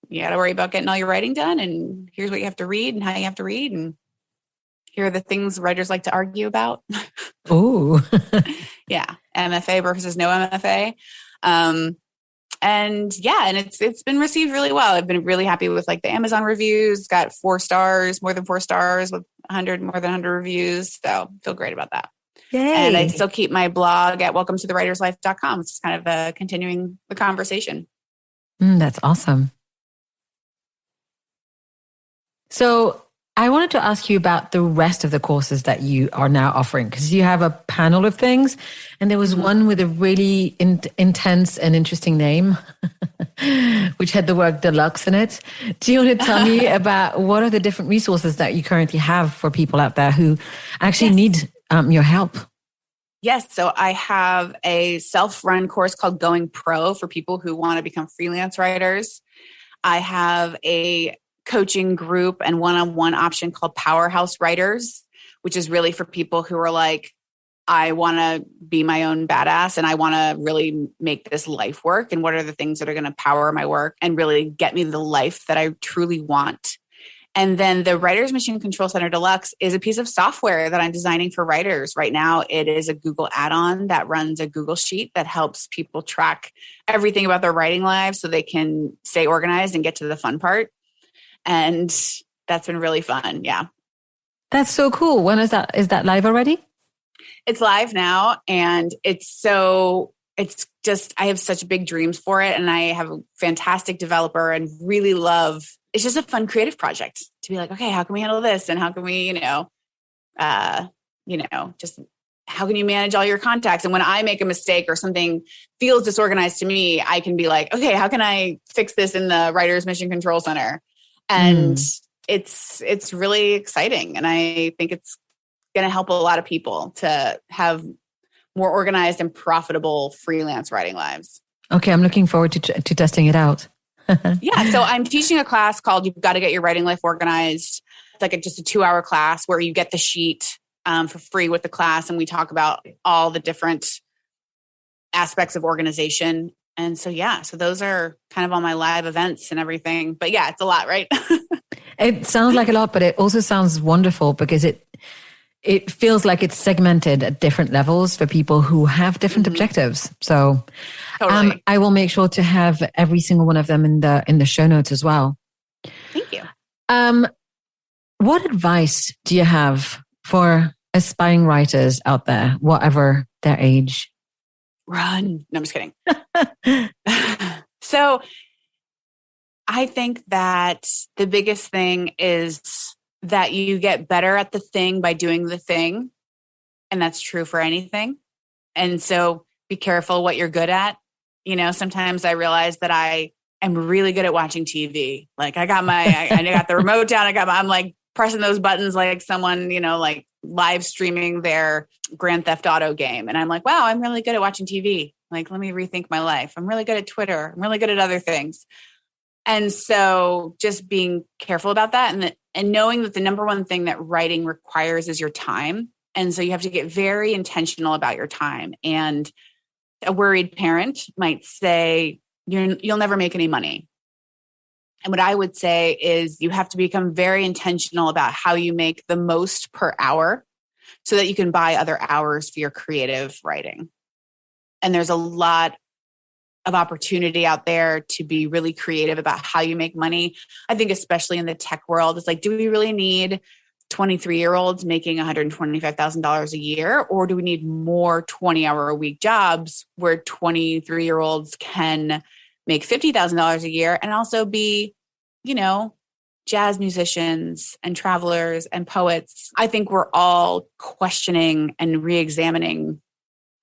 you got to worry about getting all your writing done. And here's what you have to read and how you have to read. And here are the things writers like to argue about. Oh, yeah. MFA versus no MFA. And it's been received really well. I've been really happy with like the Amazon reviews. It's got 4 stars, more than 4 stars, with more than 100 reviews. So feel great about that. yay. And I still keep my blog at welcometothewriterslife.com, which is kind of continuing the conversation. That's awesome. So I wanted to ask you about the rest of the courses that you are now offering, because you have a panel of things, and there was one with a really intense and interesting name, which had the word deluxe in it. Do you want to tell me about what are the different resources that you currently have for people out there who actually need your help? Yes. So I have a self-run course called Going Pro for people who want to become freelance writers. I have a coaching group and one-on-one option called Powerhouse Writers, which is really for people who are like, I want to be my own badass and I want to really make this life work. And what are the things that are going to power my work and really get me the life that I truly want? And then the Writers Machine Control Center Deluxe is a piece of software that I'm designing for writers. Right now, it is a Google add-on that runs a Google Sheet that helps people track everything about their writing lives so they can stay organized and get to the fun part. And that's been really fun. Yeah. That's so cool. When is that? Is that live already? It's live now. And it's just, I have such big dreams for it. And I have a fantastic developer and really love, it's just a fun creative project to be like, okay, how can we handle this? And how can we, just how can you manage all your contacts? And when I make a mistake or something feels disorganized to me, I can be like, okay, how can I fix this in the Writers Mission Control Center? And it's really exciting. And I think it's going to help a lot of people to have more organized and profitable freelance writing lives. Okay. I'm looking forward to testing it out. Yeah. So I'm teaching a class called You've Got to Get Your Writing Life Organized. It's like just a 2-hour class where you get the sheet for free with the class. And we talk about all the different aspects of organization. And so, so those are kind of all my live events and everything. But yeah, it's a lot, right? It sounds like a lot, but it also sounds wonderful because it feels like it's segmented at different levels for people who have different objectives. So totally. I will make sure to have every single one of them in the show notes as well. Thank you. What advice do you have for aspiring writers out there, whatever their age? Run. No, I'm just kidding. So I think that the biggest thing is that you get better at the thing by doing the thing. And that's true for anything. And so be careful what you're good at. Sometimes I realize that I am really good at watching TV. Like I got the remote down. I'm like pressing those buttons like someone, like live streaming their Grand Theft Auto game. And I'm like, wow, I'm really good at watching TV. Like, let me rethink my life. I'm really good at Twitter. I'm really good at other things. And so just being careful about that and knowing that the number one thing that writing requires is your time. And so you have to get very intentional about your time. And a worried parent might say, you'll never make any money. And what I would say is you have to become very intentional about how you make the most per hour so that you can buy other hours for your creative writing. And there's a lot of opportunity out there to be really creative about how you make money. I think especially in the tech world, it's like, do we really need 23-year-olds making $125,000 a year? Or do we need more 20-hour-a-week jobs where 23-year-olds can make $50,000 a year and also be, jazz musicians and travelers and poets? I think we're all questioning and re-examining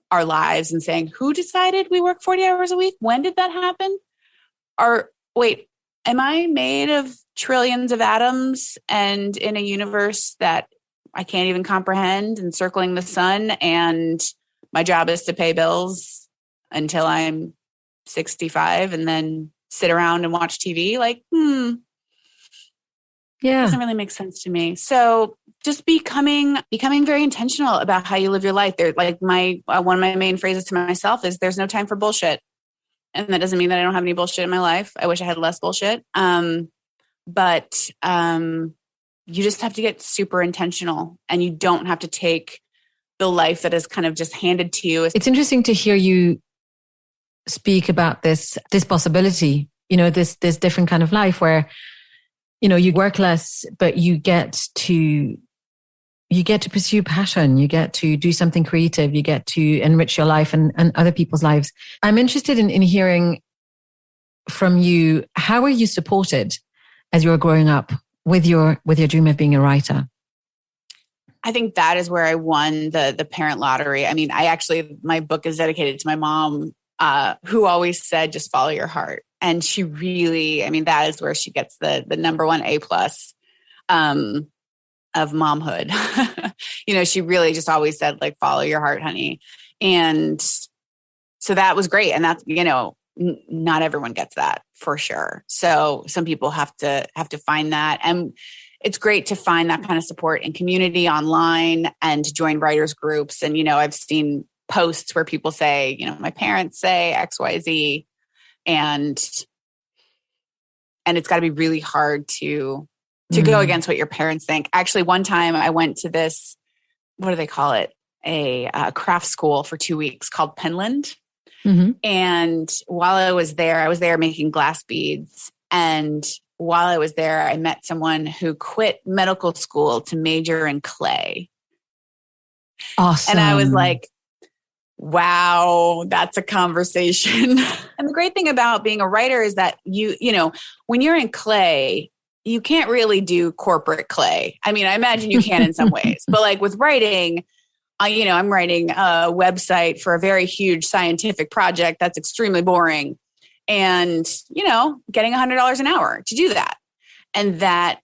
our lives and saying, who decided we work 40 hours a week? When did that happen? Wait, am I made of trillions of atoms and in a universe that I can't even comprehend and circling the sun, and my job is to pay bills until I'm 65 and then sit around and watch TV? Yeah, doesn't really make sense to me. So just becoming very intentional about how you live your life. There, one of my main phrases to myself is, "There's no time for bullshit," and that doesn't mean that I don't have any bullshit in my life. I wish I had less bullshit. But you just have to get super intentional, and you don't have to take the life that is kind of just handed to you. It's interesting to hear you speak about this possibility. This different kind of life where you work less, but you get to pursue passion. You get to do something creative. You get to enrich your life and other people's lives. I'm interested in hearing from you, how were you supported as you were growing up with your dream of being a writer? I think that is where I won the parent lottery. I mean, my book is dedicated to my mom, who always said, just follow your heart. And she really, that is where she gets the number one A+ of momhood. She really just always said, follow your heart, honey. And so that was great. And that's, not everyone gets that for sure. So some people have to find that. And it's great to find that kind of support in community online and to join writers groups. And, I've seen posts where people say, my parents say X, Y, Z. And it's got to be really hard to go against what your parents think. Actually, one time I went to this, what do they call it? A craft school for 2 weeks called Penland. Mm-hmm. And while I was there making glass beads. And while I was there, I met someone who quit medical school to major in clay. Awesome. And I was like, wow, that's a conversation. And the great thing about being a writer is that when you're in clay, you can't really do corporate clay. I imagine you can in some ways, but with writing, I'm writing a website for a very huge scientific project that's extremely boring, and, getting $100 an hour to do that. And that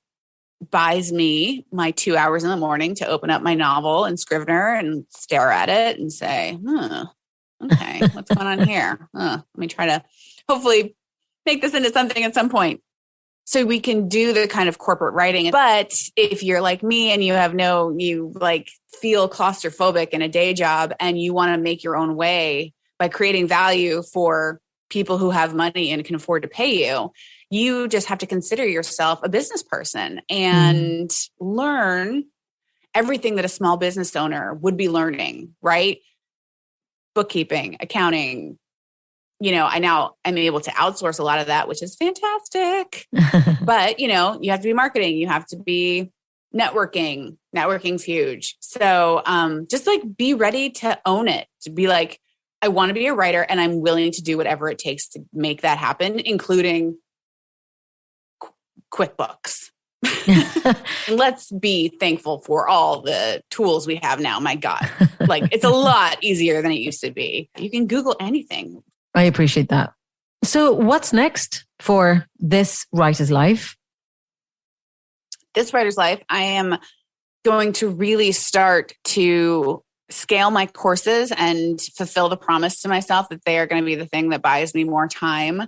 buys me my 2 hours in the morning to open up my novel in Scrivener and stare at it and say, okay, what's going on here? Let me try to hopefully make this into something at some point. So we can do the kind of corporate writing. But if you're like me and you feel claustrophobic in a day job and you want to make your own way by creating value for people who have money and can afford to pay you, you just have to consider yourself a business person and learn everything that a small business owner would be learning, right? Bookkeeping, accounting. I now am able to outsource a lot of that, which is fantastic. But, you have to be marketing. You have to be networking. Networking's huge. So just be ready to own it, to be like, I want to be a writer and I'm willing to do whatever it takes to make that happen, including QuickBooks. Let's be thankful for all the tools we have now. My God, it's a lot easier than it used to be. You can Google anything. I appreciate that. So what's next for this writer's life? This writer's life, I am going to really start to scale my courses and fulfill the promise to myself that they are going to be the thing that buys me more time.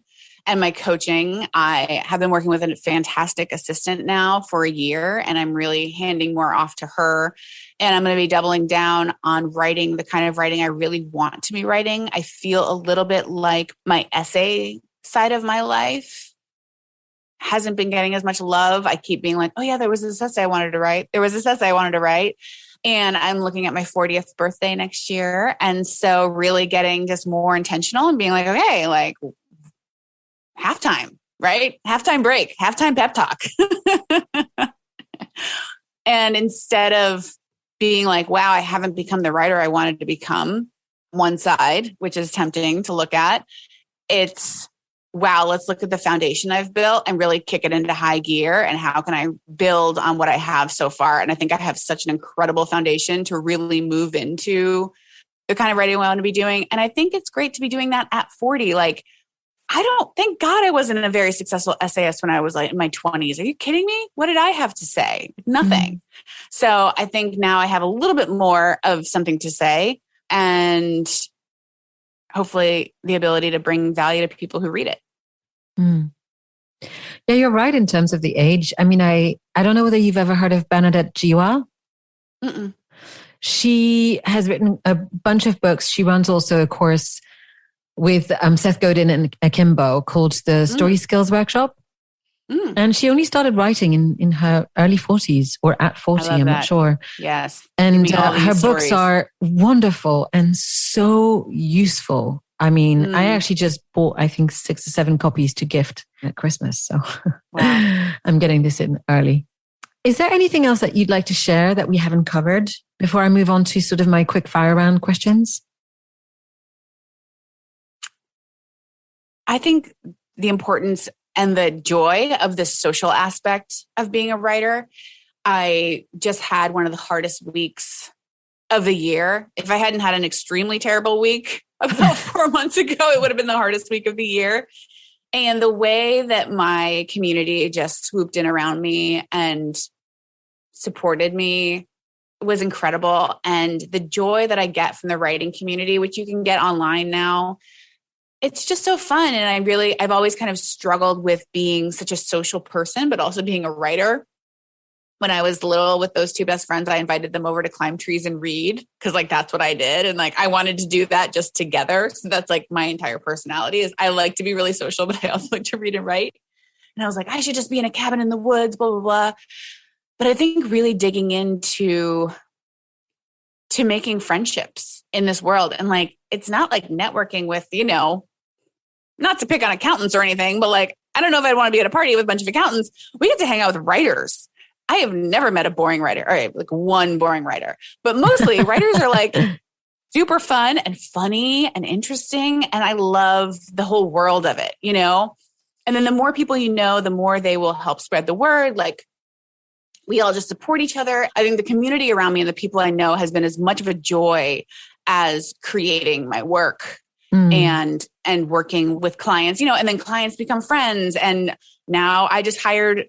And my coaching, I have been working with a fantastic assistant now for a year, and I'm really handing more off to her. And I'm going to be doubling down on writing the kind of writing I really want to be writing. I feel a little bit like my essay side of my life hasn't been getting as much love. I keep being like, oh yeah, there was this essay I wanted to write. And I'm looking at my 40th birthday next year. And so really getting just more intentional and being like, okay, like halftime, right? Halftime break, halftime pep talk. And instead of being like, wow, I haven't become the writer I wanted to become, one side, which is tempting to look at, it's, wow, let's look at the foundation I've built and really kick it into high gear. And how can I build on what I have so far? And I think I have such an incredible foundation to really move into the kind of writing I want to be doing. And I think it's great to be doing that at 40. Like, I don't, thank God I wasn't a very successful essayist when I was like in my 20s. Are you kidding me? What did I have to say? Nothing. Mm. So I think now I have a little bit more of something to say and hopefully the ability to bring value to people who read it. Mm. Yeah, you're right in terms of the age. I mean, I don't know whether you've ever heard of Bernadette Jiwa. Mm-mm. She has written a bunch of books. She runs also a course with Seth Godin and Akimbo called the Story Skills Workshop. Mm. And she only started writing in her early 40s or at 40, I'm not sure. Yes. And her books are wonderful and so useful. I mean, I actually just bought, I think, 6 or 7 copies to gift at Christmas. So wow. I'm getting this in early. Is there anything else that you'd like to share that we haven't covered before I move on to sort of my quick fire round questions? I think the importance and the joy of the social aspect of being a writer. I just had one of the hardest weeks of the year. If I hadn't had an extremely terrible week about 4 months ago, it would have been the hardest week of the year. And the way that my community just swooped in around me and supported me was incredible. And the joy that I get from the writing community, which you can get online now, it's just so fun. And I've always kind of struggled with being such a social person, but also being a writer. When I was little with those 2 best friends, I invited them over to climb trees and read because like, that's what I did. And like, I wanted to do that just together. So that's like my entire personality is I like to be really social, but I also like to read and write. And I was like, I should just be in a cabin in the woods, blah, blah, blah. But I think really digging into making friendships in this world. And like, it's not like networking with, not to pick on accountants or anything, but like, I don't know if I'd want to be at a party with a bunch of accountants. We get to hang out with writers. I have never met a boring writer, or like one boring writer, but mostly writers are like super fun and funny and interesting. And I love the whole world of it, and then the more people the more they will help spread the word. Like we all just support each other. I think the community around me and the people I know has been as much of a joy as creating my work. And working with clients, and then clients become friends. And now I just hired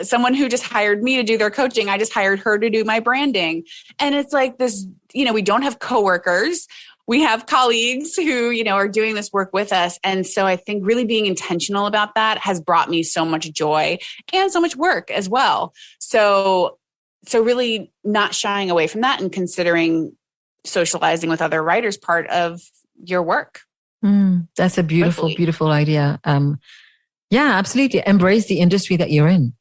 someone who just hired me to do their coaching. I just hired her to do my branding. And it's like this, we don't have coworkers. We have colleagues who, are doing this work with us. And so I think really being intentional about that has brought me so much joy and so much work as well. So really not shying away from that and considering socializing with other writers part of your work. That's a beautiful, beautiful idea. Yeah, absolutely. Embrace the industry that you're in.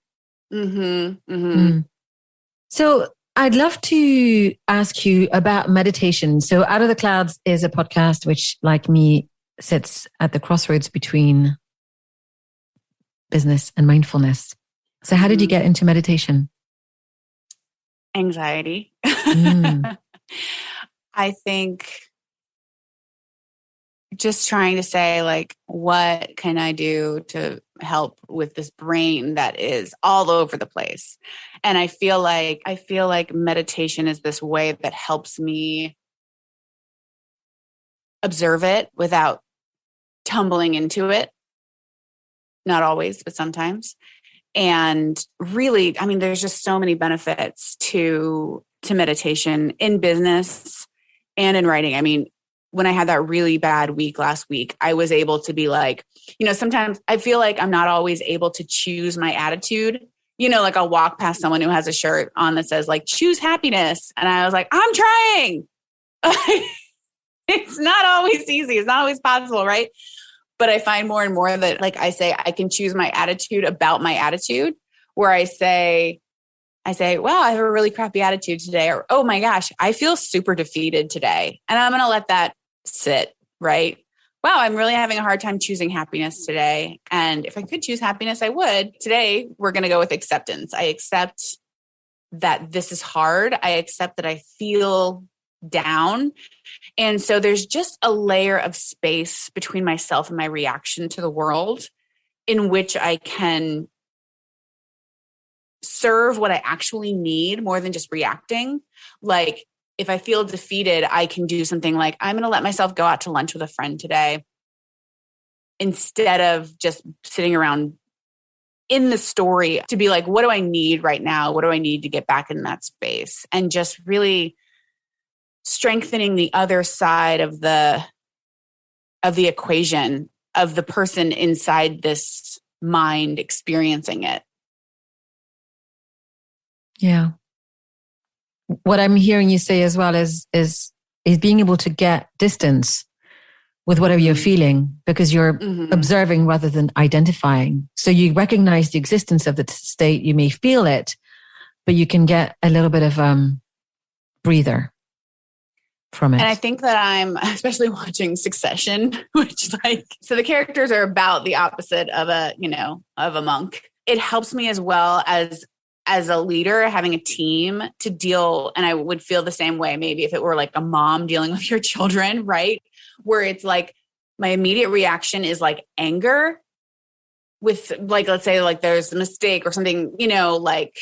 So I'd love to ask you about meditation. So Out of the Clouds is a podcast which, like me, sits at the crossroads between business and mindfulness. So how did you get into meditation? Anxiety. I think just trying to say, like, what can I do to help with this brain that is all over the place? And I feel like meditation is this way that helps me observe it without tumbling into it. Not always, but sometimes. And really, I mean, there's just so many benefits to meditation in business and in writing. I mean, when I had that really bad week last week, I was able to be like, sometimes I feel like I'm not always able to choose my attitude. Like I'll walk past someone who has a shirt on that says like, choose happiness. And I was like, I'm trying. It's not always easy. It's not always possible. Right. But I find more and more that, like I say, I can choose my attitude about my attitude, where I say, I say, wow, I have a really crappy attitude today. Or, oh my gosh, I feel super defeated today. And I'm going to let that sit, right? Wow, I'm really having a hard time choosing happiness today. And if I could choose happiness, I would. Today, we're going to go with acceptance. I accept that this is hard. I accept that I feel down. And so there's just a layer of space between myself and my reaction to the world in which I can serve what I actually need more than just reacting. Like if I feel defeated, I can do something like, I'm going to let myself go out to lunch with a friend today instead of just sitting around in the story to be like, what do I need right now? What do I need to get back in that space? And just really strengthening the other side of the equation of the person inside this mind experiencing it. Yeah. What I'm hearing you say as well is being able to get distance with whatever you're feeling, because you're observing rather than identifying. So you recognize the existence of the state, you may feel it, but you can get a little bit of breather from it. And I think that I'm especially watching Succession, which so the characters are about the opposite of a monk. It helps me as well as a leader, having a team to deal. And I would feel the same way, maybe if it were like a mom dealing with your children, right? Where it's like my immediate reaction is like anger with like, let's say like there's a mistake or something, like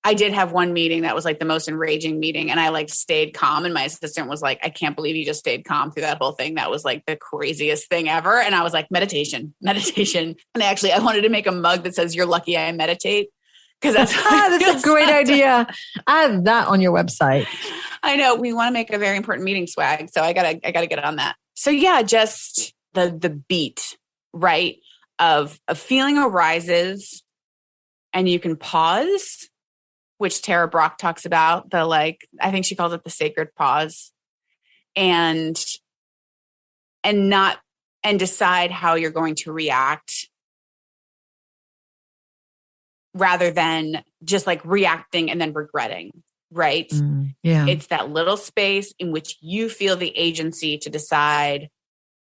I did have one meeting that was like the most enraging meeting and I like stayed calm. And my assistant was like, I can't believe you just stayed calm through that whole thing. That was like the craziest thing ever. And I was like, meditation. And I wanted to make a mug that says, you're lucky I meditate. Because that's a great idea. Add that on your website. I know we want to make a very important meeting swag. So I gotta get on that. So yeah, just the beat, right? Of a feeling arises and you can pause, which Tara Brach talks about, I think she calls it the sacred pause, and decide how you're going to react rather than just like reacting and then regretting, right? Yeah. It's that little space in which you feel the agency to decide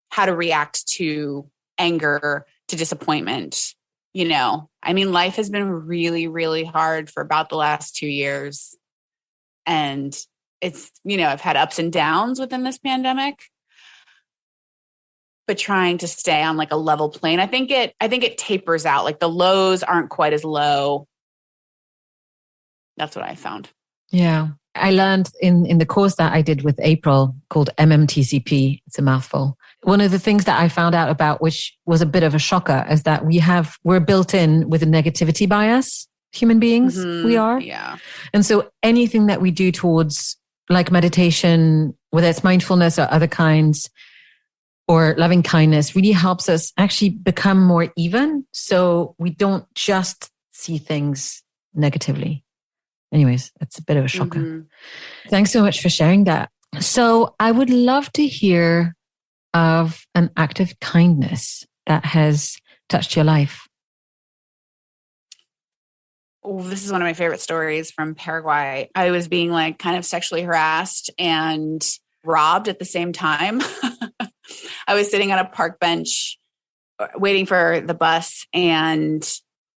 how to react to anger, to disappointment. Life has been really, really hard for about the last 2 years. And it's, I've had ups and downs within this pandemic, but trying to stay on like a level plane. I think it tapers out. Like the lows aren't quite as low. That's what I found. Yeah. I learned in the course that I did with April called MMTCP. It's a mouthful. One of the things that I found out about, which was a bit of a shocker, is that we're built in with a negativity bias. Human beings, we are. Yeah. And so anything that we do towards like meditation, whether it's mindfulness or other kinds, or loving kindness, really helps us actually become more even. So we don't just see things negatively. Anyways, that's a bit of a shocker. Thanks so much for sharing that. So I would love to hear of an act of kindness that has touched your life. Oh, this is one of my favorite stories from Paraguay. I was being like kind of sexually harassed and robbed at the same time. I was sitting on a park bench waiting for the bus, and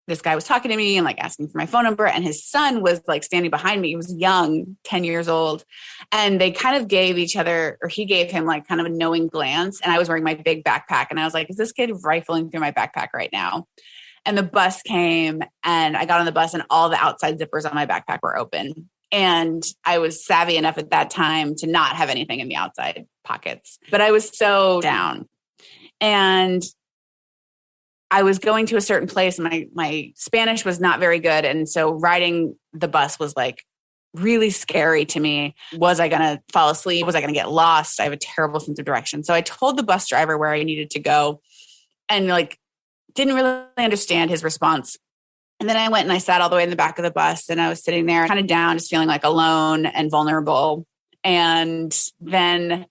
this guy was talking to me and like asking for my phone number, and his son was like standing behind me. He was young, 10 years old. And they kind of gave each other, or he gave him like kind of a knowing glance. And I was wearing my big backpack and I was like, is this kid rifling through my backpack right now? And the bus came and I got on the bus and all the outside zippers on my backpack were open. And I was savvy enough at that time to not have anything in the outside pockets, but I was so down. And I was going to a certain place and my Spanish was not very good. And so riding the bus was like really scary to me. Was I going to fall asleep? Was I going to get lost? I have a terrible sense of direction. So I told the bus driver where I needed to go and like didn't really understand his response. And then I went and I sat all the way in the back of the bus and I was sitting there kind of down, just feeling like alone and vulnerable. And then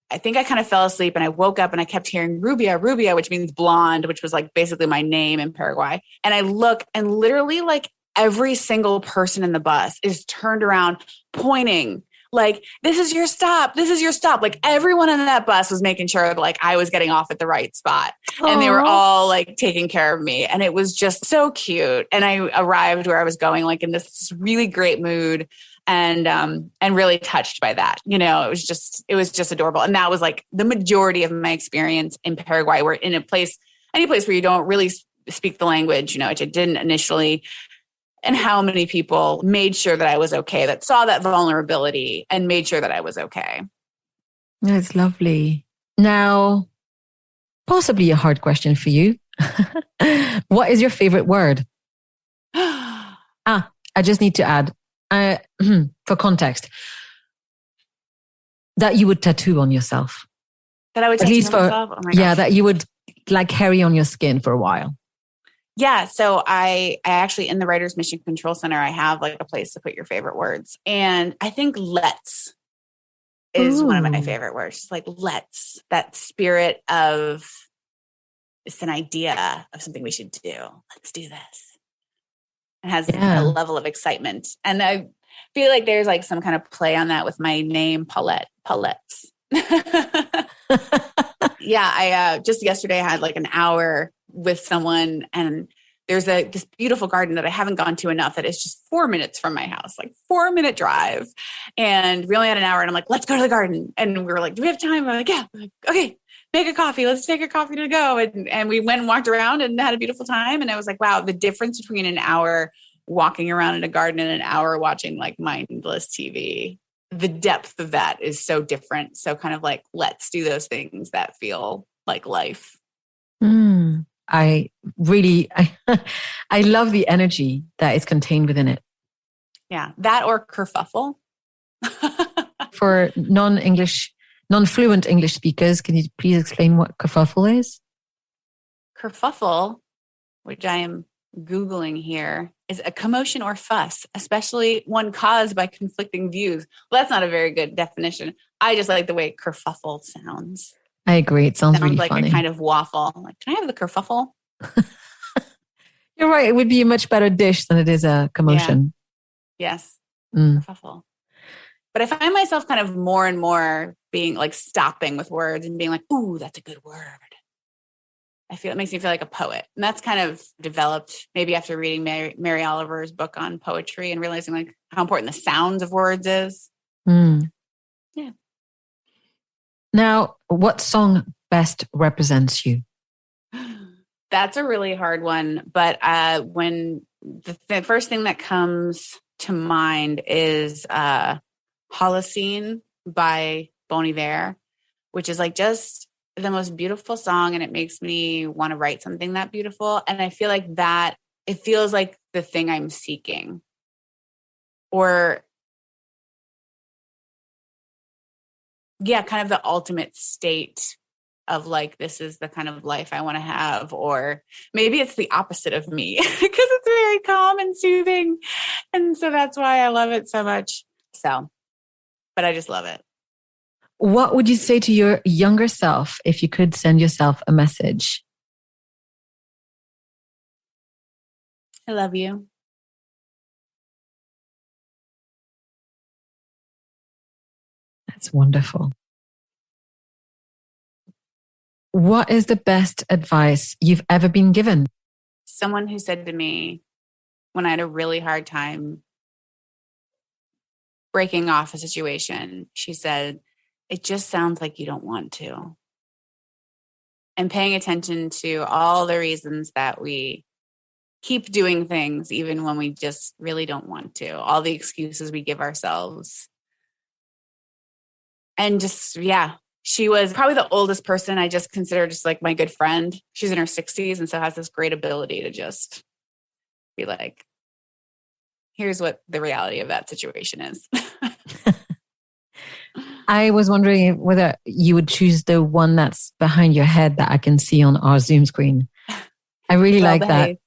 I think I kind of fell asleep and I woke up and I kept hearing Rubia, Rubia, which means blonde, which was like basically my name in Paraguay. And I look and literally like every single person in the bus is turned around pointing like, this is your stop. This is your stop. Like everyone in that bus was making sure that like I was getting off at the right spot. Aww. And they were all like taking care of me. And it was just so cute. And I arrived where I was going like in this really great mood and really touched by that. You know, it was just adorable. And that was like the majority of my experience in Paraguay. We're in any place where you don't really speak the language, you know, which I didn't initially. And how many people made sure that I was okay, that saw that vulnerability and made sure that I was okay. That's lovely. Now, possibly a hard question for you. What is your favorite word? I just need to add, for context, that you would tattoo on yourself. That I would tattoo on myself? Oh my gosh. Yeah, that you would like carry on your skin for a while. Yeah. So I actually, in the Writer's Mission Control Center, I have like a place to put your favorite words. And I think let's is one of my favorite words. Just like let's, that spirit of it's an idea of something we should do. Let's do this. It has a level of excitement. And I feel like there's like some kind of play on that with my name, Paulettes. Yeah. I just yesterday I had like an hour with someone and there's this beautiful garden that I haven't gone to enough that is just 4 minutes from my house, like 4-minute drive. And we only had an hour and I'm like, let's go to the garden. And we were like, do we have time? I'm like, yeah. I'm like, okay, make a coffee. Let's take a coffee to go. And we went and walked around and had a beautiful time. And I was like, wow, the difference between an hour walking around in a garden and an hour watching like mindless TV, the depth of that is so different. So kind of like, let's do those things that feel like life. I love the energy that is contained within it. Yeah. That or kerfuffle. For non-fluent English speakers, can you please explain what kerfuffle is? Kerfuffle, which I am Googling here, is a commotion or fuss, especially one caused by conflicting views. Well, that's not a very good definition. I just like the way kerfuffle sounds. I agree. It sounds really like funny. A kind of waffle. I'm like, can I have the kerfuffle? You're right. It would be a much better dish than it is a commotion. Yeah. Yes. Kerfuffle. But I find myself kind of more and more being like stopping with words and being like, ooh, that's a good word. It makes me feel like a poet. And that's kind of developed maybe after reading Mary Oliver's book on poetry and realizing like how important the sounds of words is. Yeah. Now, what song best represents you? That's a really hard one. But when the first thing that comes to mind is Holocene by Bon Iver, which is like just the most beautiful song. And it makes me want to write something that beautiful. And I feel like that it feels like the thing I'm seeking. Or yeah, kind of the ultimate state of like, this is the kind of life I want to have. Or maybe it's the opposite of me because it's very calm and soothing. And so that's why I love it so much. So, but I just love it. What would you say to your younger self if you could send yourself a message? I love you. That's wonderful. What is the best advice you've ever been given? Someone who said to me when I had a really hard time breaking off a situation, she said, it just sounds like you don't want to. And paying attention to all the reasons that we keep doing things, even when we just really don't want to, all the excuses we give ourselves. And just, yeah, she was probably the oldest person I just consider just like my good friend. She's in her 60s and so has this great ability to just be like, here's what the reality of that situation is. I was wondering whether you would choose the one that's behind your head that I can see on our Zoom screen. I really like that.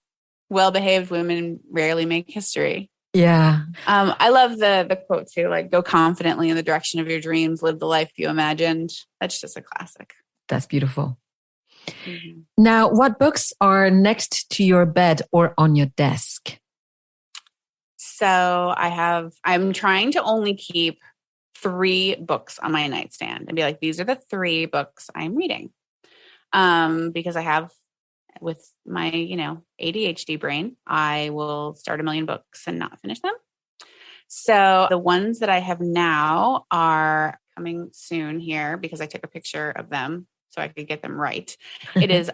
Well-behaved women rarely make history. Yeah. I love the quote too, like go confidently in the direction of your dreams, live the life you imagined. That's just a classic. That's beautiful. Mm-hmm. Now, what books are next to your bed or on your desk? So I'm trying to only keep 3 books on my nightstand and be like, these are the 3 books I'm reading. Because I have, with my, ADHD brain, I will start a million books and not finish them. So the ones that I have now are coming soon here because I took a picture of them so I could get them right. It is,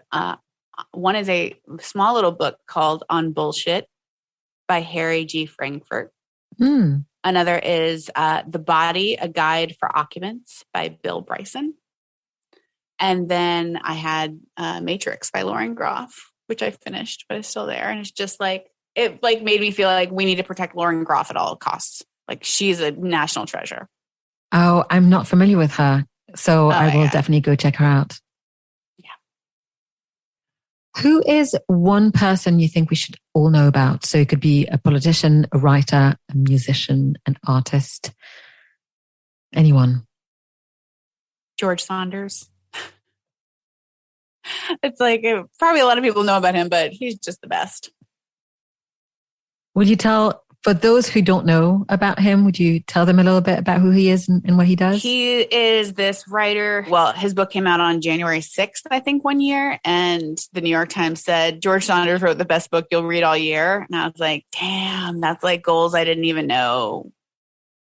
one is a small little book called On Bullshit by Harry G. Frankfurt. Another is The Body, A Guide for Occupants by Bill Bryson. And then I had Matrix by Lauren Groff, which I finished, but it's still there. And it's just like, it like made me feel like we need to protect Lauren Groff at all costs. Like she's a national treasure. Oh, I'm not familiar with her. So I will definitely go check her out. Yeah. Who is one person you think we should all know about? So it could be a politician, a writer, a musician, an artist, anyone. George Saunders. It's like, probably a lot of people know about him, but he's just the best. Would you tell, for those who don't know about him, would you tell them a little bit about who he is and what he does? He is this writer. Well, his book came out on January 6th, I think, one year. And the New York Times said, George Saunders wrote the best book you'll read all year. And I was like, damn, that's like goals I didn't even know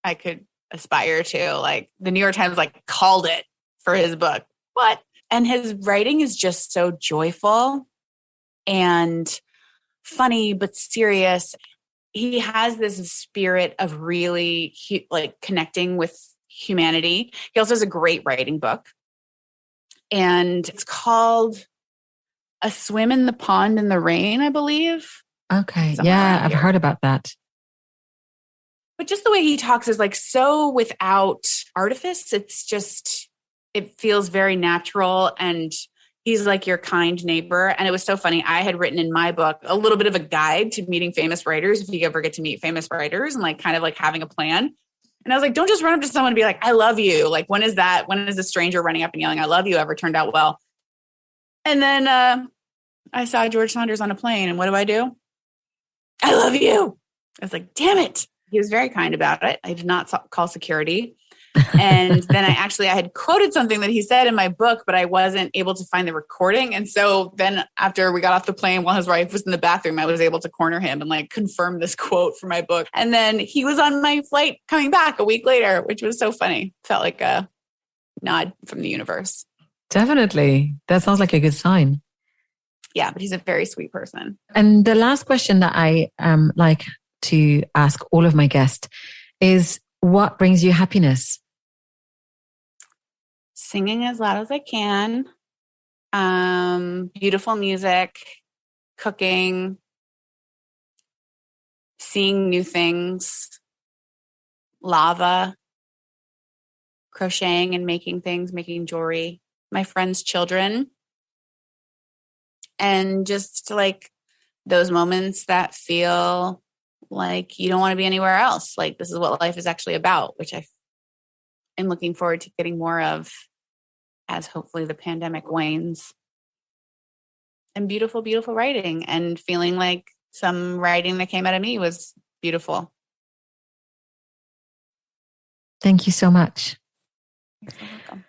I could aspire to. Like the New York Times called it for his book. What? And his writing is just so joyful and funny, but serious. He has this spirit of really connecting with humanity. He also has a great writing book. And it's called A Swim in the Pond in the Rain, I believe. Okay. Yeah, I've heard about that. But just the way he talks is so without artifice. It's just, it feels very natural, and he's like your kind neighbor. And it was so funny. I had written in my book a little bit of a guide to meeting famous writers, if you ever get to meet famous writers, and kind of having a plan. And I was like, don't just run up to someone and be like, I love you. Like, when is a stranger running up and yelling, I love you, ever turned out well? And then I saw George Saunders on a plane, and what do? I love you. I was like, damn it. He was very kind about it. I did not call security. And then I had quoted something that he said in my book, but I wasn't able to find the recording. And so then after we got off the plane, while his wife was in the bathroom, I was able to corner him and confirm this quote for my book. And then he was on my flight coming back a week later, which was so funny. Felt like a nod from the universe. Definitely. That sounds like a good sign. Yeah, but he's a very sweet person. And the last question that I like to ask all of my guests is, what brings you happiness? Singing as loud as I can, beautiful music, cooking, seeing new things, lava, crocheting and making things, making jewelry, my friends' children, and just those moments that feel like you don't want to be anywhere else. Like this is what life is actually about, which I am looking forward to getting more of as hopefully the pandemic wanes. And beautiful, beautiful writing, and feeling like some writing that came out of me was beautiful. Thank you so much. You're so welcome.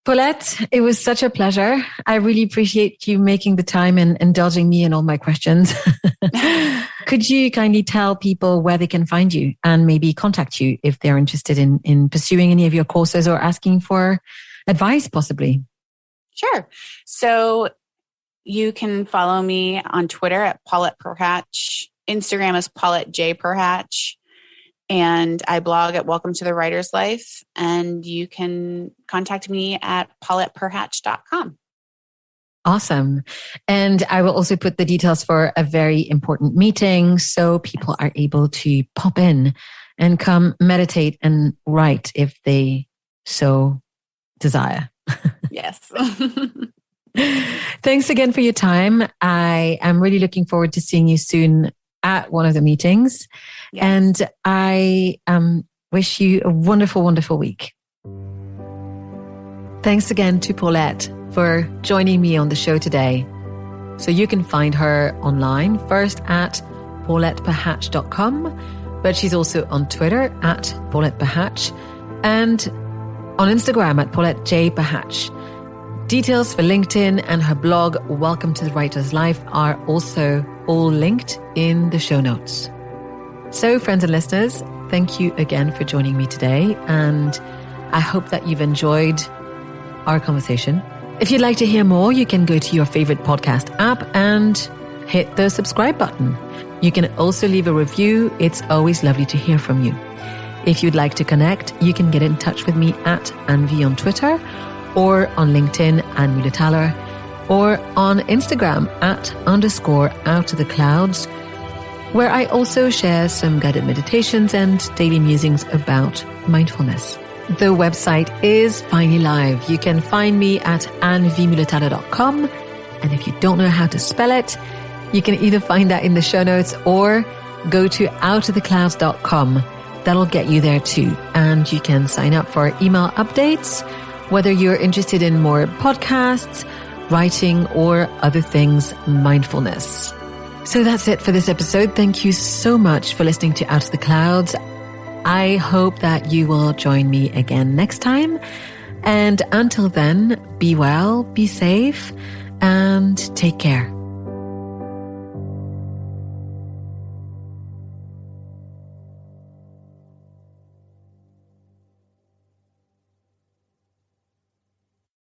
Paulette, it was such a pleasure. I really appreciate you making the time and indulging me in all my questions. Could you kindly tell people where they can find you and maybe contact you if they're interested in pursuing any of your courses or asking for advice, possibly? Sure. So you can follow me on Twitter at Paulette Perhach. Instagram is Paulette J. Perhach. And I blog at Welcome to the Writer's Life. And you can contact me at pauletteperhach.com. Awesome. And I will also put the details for a very important meeting so people are able to pop in and come meditate and write if they so desire. Yes. Thanks again for your time. I am really looking forward to seeing you soon at one of the meetings. Yes. And I wish you a wonderful, wonderful week. Thanks again to Paulette for joining me on the show today. So you can find her online first at pauletteperhach.com, but she's also on Twitter at Paulette Perhach and on Instagram at Paulette J. Perhach. Details for LinkedIn and her blog, Welcome to the Writer's Life, are also all linked in the show notes. So, friends and listeners, thank you again for joining me today, and I hope that you've enjoyed our conversation. If you'd like to hear more, you can go to your favorite podcast app and hit the subscribe button. You can also leave a review. It's always lovely to hear from you. If you'd like to connect, you can get in touch with me at AnneV on Twitter, or on LinkedIn, Anne Muhlethaler, or on Instagram at _outoftheclouds, where I also share some guided meditations and daily musings about mindfulness. The website is finally live. You can find me at annevmuhlethaler.com. And if you don't know how to spell it, you can either find that in the show notes or go to outoftheclouds.com. That'll get you there too. And you can sign up for email updates, whether you're interested in more podcasts, writing, or other things mindfulness. So that's it for this episode. Thank you so much for listening to Out of the Clouds. I hope that you will join me again next time. And until then, be well, be safe, and take care.